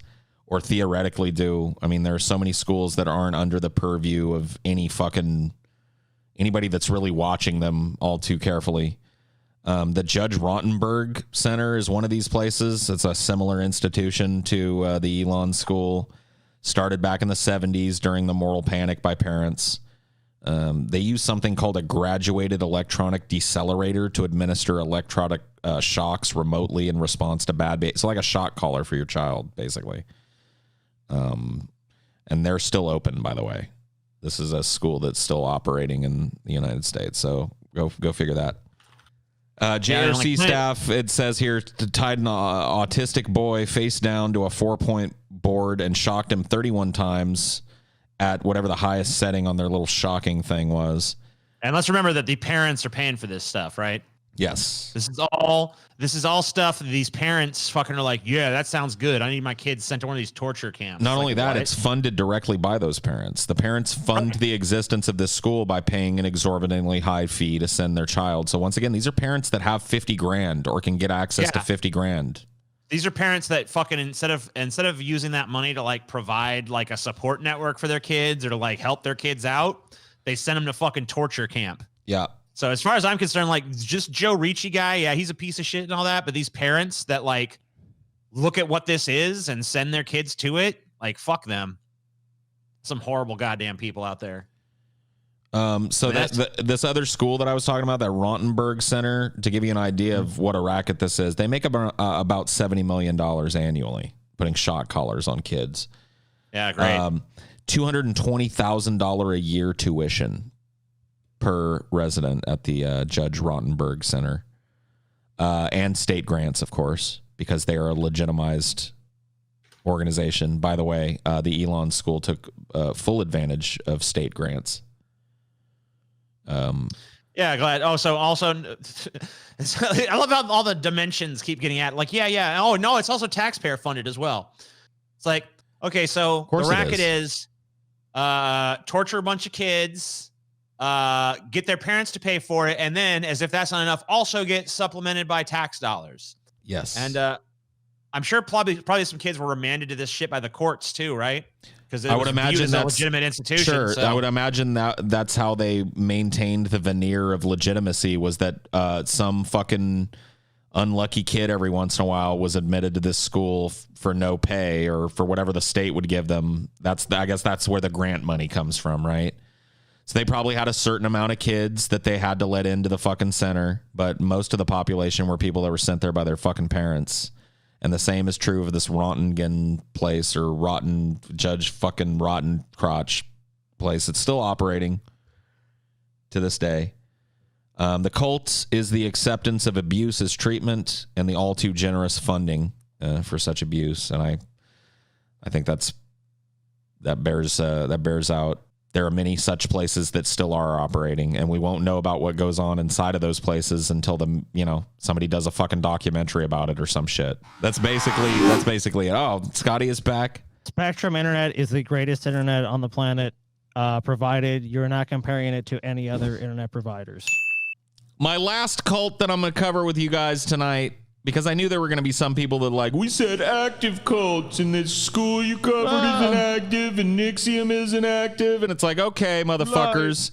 or theoretically do. I mean, there are so many schools that aren't under the purview of anybody that's really watching them all too carefully. The Judge Rottenberg Center is one of these places. It's a similar institution to the Elon School. Started back in the 70s during the moral panic by parents. They use something called a graduated electronic decelerator to administer electronic shocks remotely in response to bad behavior. So like a shock collar for your child, basically. And they're still open, by the way. This is a school that's still operating in the United States. So go figure that. JRC staff, it says here, tied an autistic boy face down to a 4-point board and shocked him 31 times at whatever the highest setting on their little shocking thing was. And let's remember that the parents are paying for this stuff, right? Yes. This is all stuff that these parents fucking are like, yeah, that sounds good. I need my kids sent to one of these torture camps. Not only that, it's funded directly by those parents. The parents fund the existence of this school by paying an exorbitantly high fee to send their child. So once again, these are parents that have 50 grand or can get access to 50 grand. These are parents that fucking instead of using that money to like provide like a support network for their kids or to like help their kids out, they send them to fucking torture camp. Yeah. So as far as I'm concerned, like just Joe Ricci guy, yeah, he's a piece of shit and all that. But these parents that like look at what this is and send their kids to it, like fuck them. Some horrible goddamn people out there. So this other school that I was talking about, that Rottenberg Center, to give you an idea of what a racket this is, they make about $70 million annually putting shot collars on kids. Yeah, great. $220,000 a year tuition per resident at the Judge Rottenberg Center, and state grants, of course, because they are a legitimized organization. By the way, the Elon School took full advantage of state grants. Yeah, glad. Oh, so also, I love how all the dimensions keep getting at. Like, yeah. Oh no, it's also taxpayer funded as well. It's like, okay, so the racket is torture a bunch of kids, get their parents to pay for it, and then, as if that's not enough, also get supplemented by tax dollars. Yes. And I'm sure probably some kids were remanded to this shit by the courts too, right? Because I would imagine that's a legitimate institution. Sure, so. I would imagine that's how they maintained the veneer of legitimacy, was that some fucking unlucky kid every once in a while was admitted to this school for no pay or for whatever the state would give them. I guess that's where the grant money comes from, right? So they probably had a certain amount of kids that they had to let into the fucking center, but most of the population were people that were sent there by their fucking parents. And the same is true of this Rottingen place, or Rotten Judge fucking Rotten Crotch place. It's still operating to this day. The cult is the acceptance of abuse as treatment and the all too generous funding for such abuse. And I think that bears out. There are many such places that still are operating, and we won't know about what goes on inside of those places until somebody does a fucking documentary about it or some shit. That's basically it. Oh, Scotty is back. Spectrum Internet is the greatest internet on the planet, provided you're not comparing it to any other internet providers. My last cult that I'm going to cover with you guys tonight, because I knew there were going to be some people that we said active cults, and this school you covered isn't active, and Nixium isn't active. And it's like, okay, motherfuckers.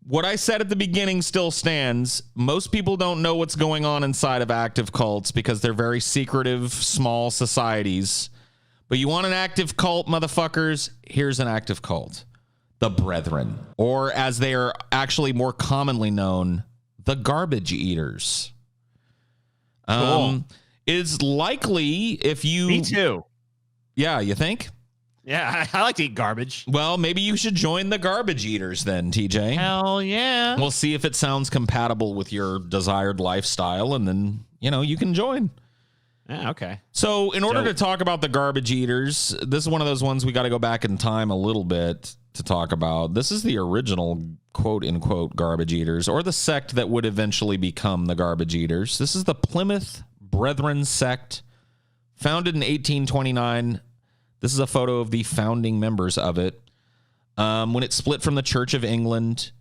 What I said at the beginning still stands. Most people don't know what's going on inside of active cults because they're very secretive, small societies. But you want an active cult, motherfuckers? Here's an active cult. The Brethren. Or as they are actually more commonly known, the Garbage Eaters. Cool. Is likely if you... Me too. Yeah, you think? Yeah, I like to eat garbage. Well, maybe you should join the Garbage Eaters then, TJ. Hell yeah. We'll see if it sounds compatible with your desired lifestyle, and then, you can join. Yeah, okay. So in order to talk about the Garbage Eaters, this is one of those ones we got to go back in time a little bit to talk about. This is the original quote-unquote Garbage Eaters, or the sect that would eventually become the Garbage Eaters. This is the Plymouth Brethren sect, founded in 1829. This is a photo of the founding members of it. When it split from the Church of England,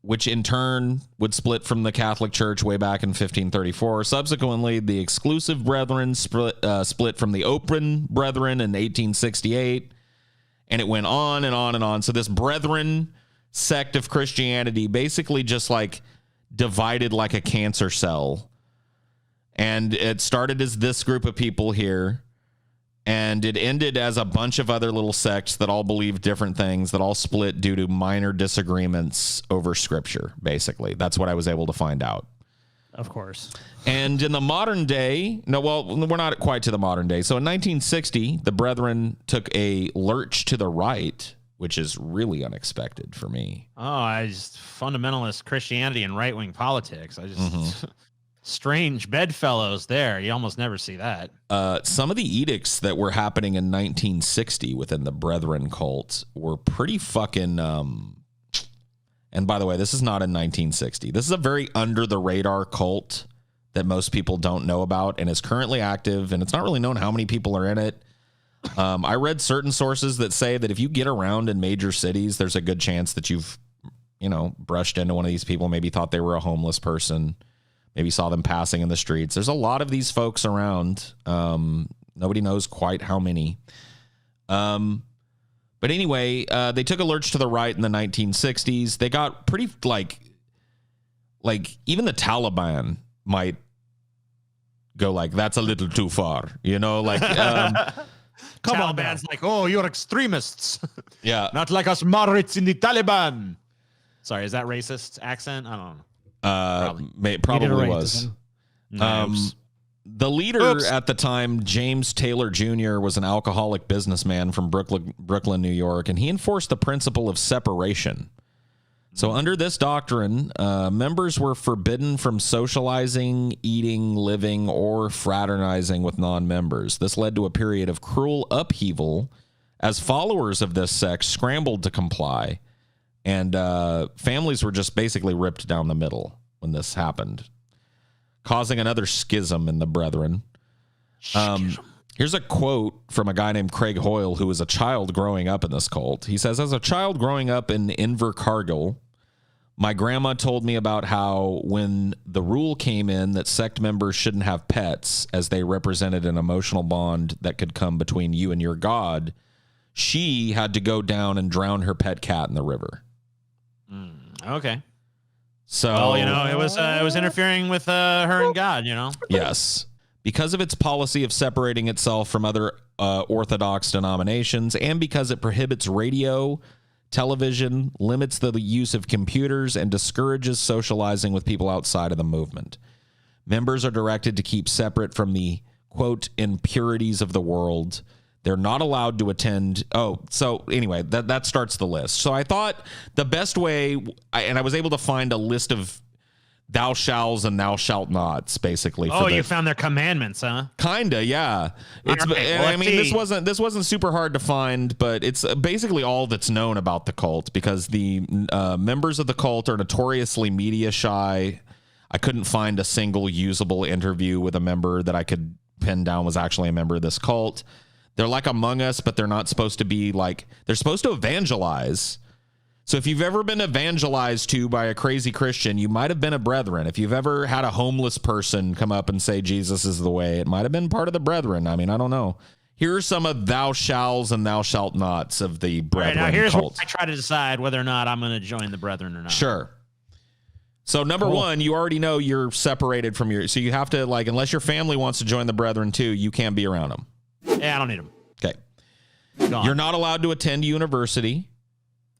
which in turn would split from the Catholic Church way back in 1534. Subsequently, the exclusive Brethren split from the Open Brethren in 1868, and it went on and on and on. So this Brethren sect of Christianity basically just divided like a cancer cell. And it started as this group of people here, and it ended as a bunch of other little sects that all believed different things, that all split due to minor disagreements over scripture, basically. That's what I was able to find out. Of course. And in the modern day, we're not quite to the modern day. So in 1960, the Brethren took a lurch to the right, which is really unexpected for me. Oh, I just fundamentalist Christianity and right-wing politics. I just... Strange bedfellows there. You almost never see that. Some of the edicts that were happening in 1960 within the Brethren cult were pretty fucking... And by the way, this is not in 1960. This is a very under-the-radar cult that most people don't know about and is currently active, and it's not really known how many people are in it. I read certain sources that say that if you get around in major cities, there's a good chance that you've, brushed into one of these people, maybe thought they were a homeless person, maybe saw them passing in the streets. There's a lot of these folks around. Nobody knows quite how many. But But anyway, they took a lurch to the right in the 1960s. They got pretty like even the Taliban might go like, that's a little too far, you know, like Come on, Taliban's like, oh, you're extremists. Yeah. Not like us moderates in the Taliban. Sorry, is that racist accent? I don't know. Probably was. The leader at the time, James Taylor Jr., was an alcoholic businessman from Brooklyn, New York, and he enforced the principle of separation. So under this doctrine, members were forbidden from socializing, eating, living, or fraternizing with non-members. This led to a period of cruel upheaval as followers of this sect scrambled to comply, and families were just basically ripped down the middle when this happened, causing another schism in the brethren. Here's a quote from a guy named Craig Hoyle, who was a child growing up in this cult. He says, as a child growing up in Invercargill, my grandma told me about how when the rule came in that sect members shouldn't have pets as they represented an emotional bond that could come between you and your God, she had to go down and drown her pet cat in the river. Okay. So, well, you know, it was interfering with her and God, you know? Yes. Because of its policy of separating itself from other Orthodox denominations, and because it prohibits radio, television, limits the use of computers, and discourages socializing with people outside of the movement. Members are directed to keep separate from the, quote, impurities of the world. They're not allowed to attend. Oh, so anyway, that starts the list. So I thought the best way, and I was able to find a list of thou shalls and thou shalt nots, basically. Oh, you found their commandments, huh? Kinda, yeah. It's. Right, well, I mean, this wasn't super hard to find, but it's basically all that's known about the cult, because the members of the cult are notoriously media shy. I couldn't find a single usable interview with a member that I could pin down was actually a member of this cult. They're like Among Us, but they're not supposed to be like, they're supposed to evangelize. So if you've ever been evangelized to by a crazy Christian, you might have been a brethren. If you've ever had a homeless person come up and say Jesus is the way, it might have been part of the brethren. I mean, I don't know. Here are some of thou shalls and thou shalt nots of the brethren now here's cult. where I try to decide whether or not I'm going to join the brethren or not. Sure. So number one, you already know you're separated from so you have to, like, unless your family wants to join the brethren too, you can't be around them. Yeah, I don't need them. Okay. You're not allowed to attend university.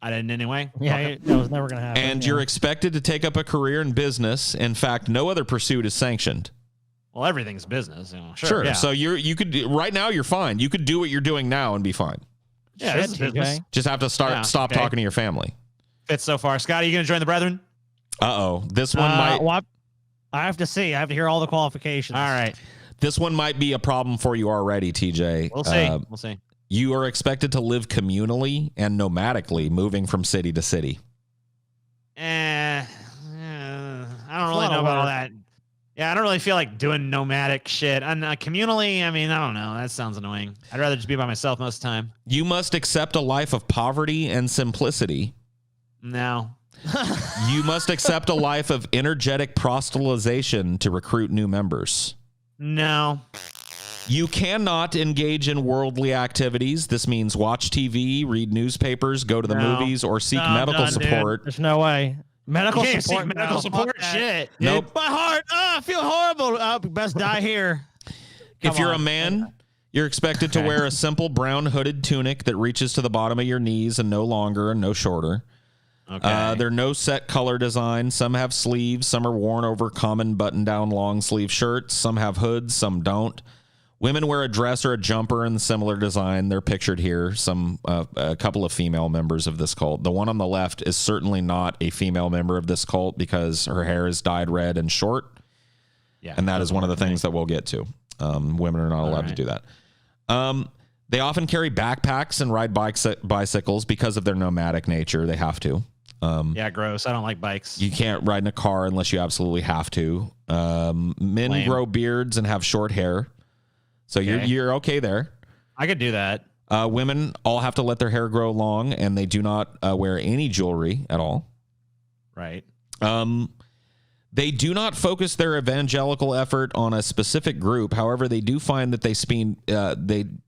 I didn't anyway. Yeah, that was never going to happen. And you're expected to take up a career in business. In fact, no other pursuit is sanctioned. Well, everything's business. You know. Sure. Yeah. So you could right now you're fine. You could do what you're doing now and be fine. Yeah, this is business. Just have to stop talking to your family. Fits so far. Scott, are you going to join the brethren? This one might. Well, I have to see. I have to hear all the qualifications. All right. This one might be a problem for you already, TJ. We'll see. We'll see. You are expected to live communally and nomadically, moving from city to city. I don't really know about all that. Yeah, I don't really feel like doing nomadic shit. And communally, I mean, I don't know. That sounds annoying. I'd rather just be by myself most of the time. You must accept a life of poverty and simplicity. No. You must accept a life of energetic proselytization to recruit new members. No. You cannot engage in worldly activities. This means watch TV, read newspapers, go to the movies, or seek medical support. Dude. There's no way. Medical support. Seek medical support. Shit. Nope. My heart. I feel horrible. Best die here. If you're a man, you're expected to wear a simple brown hooded tunic that reaches to the bottom of your knees and no longer and no shorter. Okay. There are no set color designs. Some have sleeves. Some are worn over common button-down long sleeve shirts. Some have hoods. Some don't. Women wear a dress or a jumper in similar design. They're pictured here. A couple of female members of this cult. The one on the left is certainly not a female member of this cult because her hair is dyed red and short. Yeah, and that is one of the things that we'll get to. Women are not allowed to do that. They often carry backpacks and ride bicycles because of their nomadic nature. They have to. Yeah, gross. I don't like bikes. You can't ride in a car unless you absolutely have to. Men grow beards and have short hair. So you're okay there. I could do that. Women all have to let their hair grow long, and they do not wear any jewelry at all. Right. They do not focus their evangelical effort on a specific group. However, they do find that they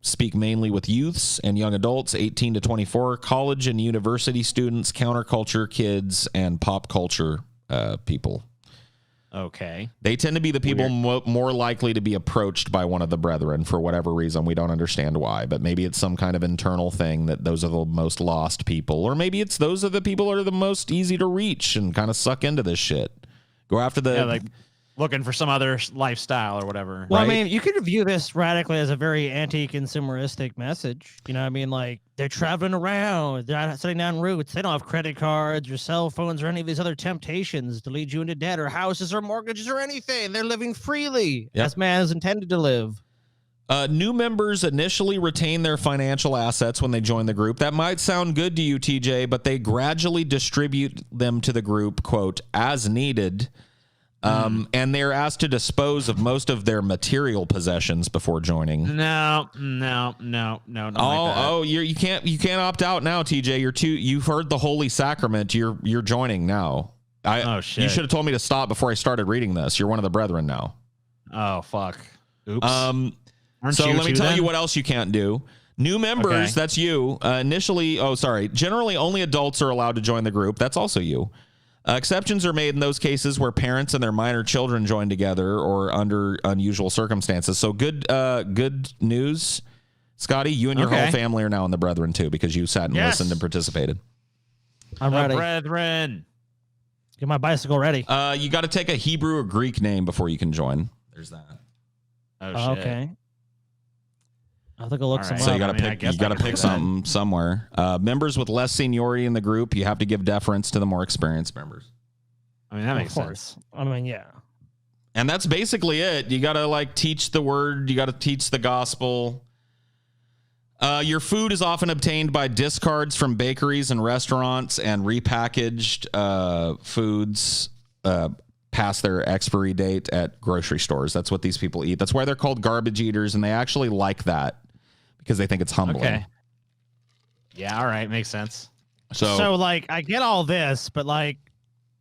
speak mainly with youths and young adults, 18 to 24, college and university students, counterculture kids, and pop culture people. Okay. They tend to be the people more likely to be approached by one of the brethren for whatever reason. We don't understand why, but maybe it's some kind of internal thing that those are the most lost people, or maybe it's those are the people that are the most easy to reach and kind of suck into this shit. Go after the like looking for some other lifestyle or whatever. Well, right? I mean, you could view this radically as a very anti-consumeristic message. You know what I mean? Like, they're traveling around, they're not sitting down routes, they don't have credit cards or cell phones or any of these other temptations to lead you into debt or houses or mortgages or anything. They're living freely as man is intended to live. New members initially retain their financial assets when they join the group. That might sound good to you, TJ, but they gradually distribute them to the group, quote, as needed. And they're asked to dispose of most of their material possessions before joining. No. You can't opt out now, TJ. You've heard the Holy Sacrament. You're joining now. Shit. You should have told me to stop before I started reading this. You're one of the brethren now. Oh fuck. Oops. So let me tell you what else you can't do. New members, that's you. Generally only adults are allowed to join the group. That's also you. Exceptions are made in those cases where parents and their minor children join together or under unusual circumstances. So good news, Scotty. You and your whole family are now in the brethren too, because you sat and listened and participated. I'm ready. Brethren. Get my bicycle ready. You got to take a Hebrew or Greek name before you can join. There's that. Oh, shit. Okay. I think I'll look some So you up. got to pick something somewhere. Members with less seniority in the group, you have to give deference to the more experienced members. I mean, that makes sense. I mean, yeah. And that's basically it. You got to teach the word. You got to teach the gospel. Your food is often obtained by discards from bakeries and restaurants, and repackaged foods past their expiry date at grocery stores. That's what these people eat. That's why they're called garbage eaters, and they actually like that because they think it's humbling. Okay. Yeah, all right. Makes sense. So I get all this, but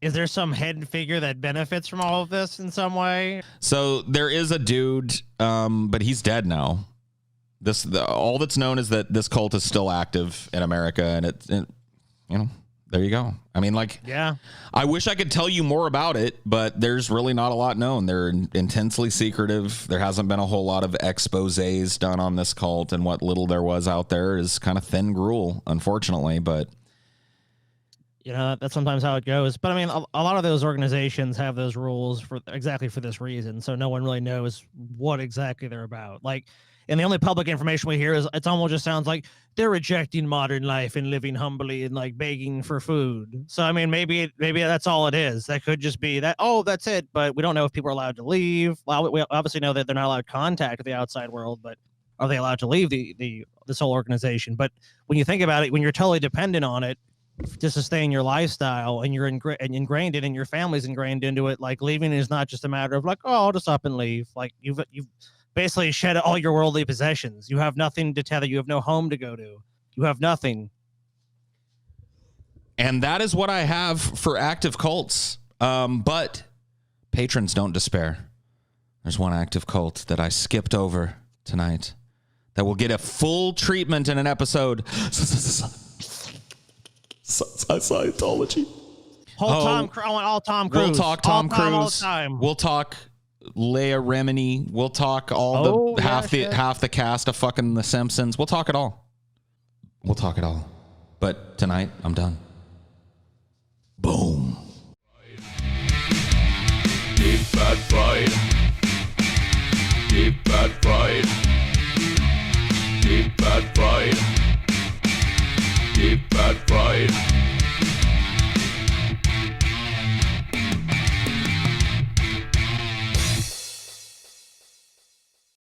is there some hidden figure that benefits from all of this in some way? So there is a dude, but he's dead now. All that's known is that this cult is still active in America, and there you go. I mean, yeah. I wish I could tell you more about it, but there's really not a lot known. They're intensely secretive. There hasn't been a whole lot of exposés done on this cult, and what little there was out there is kind of thin gruel, unfortunately. But that's sometimes how it goes. But I mean, a lot of those organizations have those rules for this reason, so no one really knows what exactly they're about. And the only public information we hear is it almost just sounds like they're rejecting modern life and living humbly and begging for food. So I mean, maybe that's all it is. That could just be that. Oh, that's it. But we don't know if people are allowed to leave. Well, we obviously know that they're not allowed contact with the outside world, but are they allowed to leave this whole organization? But when you think about it, when you're totally dependent on it to sustain your lifestyle, and you're ingrained in it, and your family's ingrained into it, leaving is not just a matter of I'll just up and leave. You've basically shed all your worldly possessions. You have nothing to tether. You have no home to go to. You have nothing. And that is what I have for active cults. But patrons, don't despair. There's one active cult that I skipped over tonight that will get a full treatment in an episode. Scientology. I want all Tom Cruise. We'll talk Tom Cruise. All the time. We'll talk Leia Remini. We'll talk half the cast of fucking The Simpsons. We'll talk it all. But tonight, I'm done. Boom. Deep fat fried. Deep fat fried.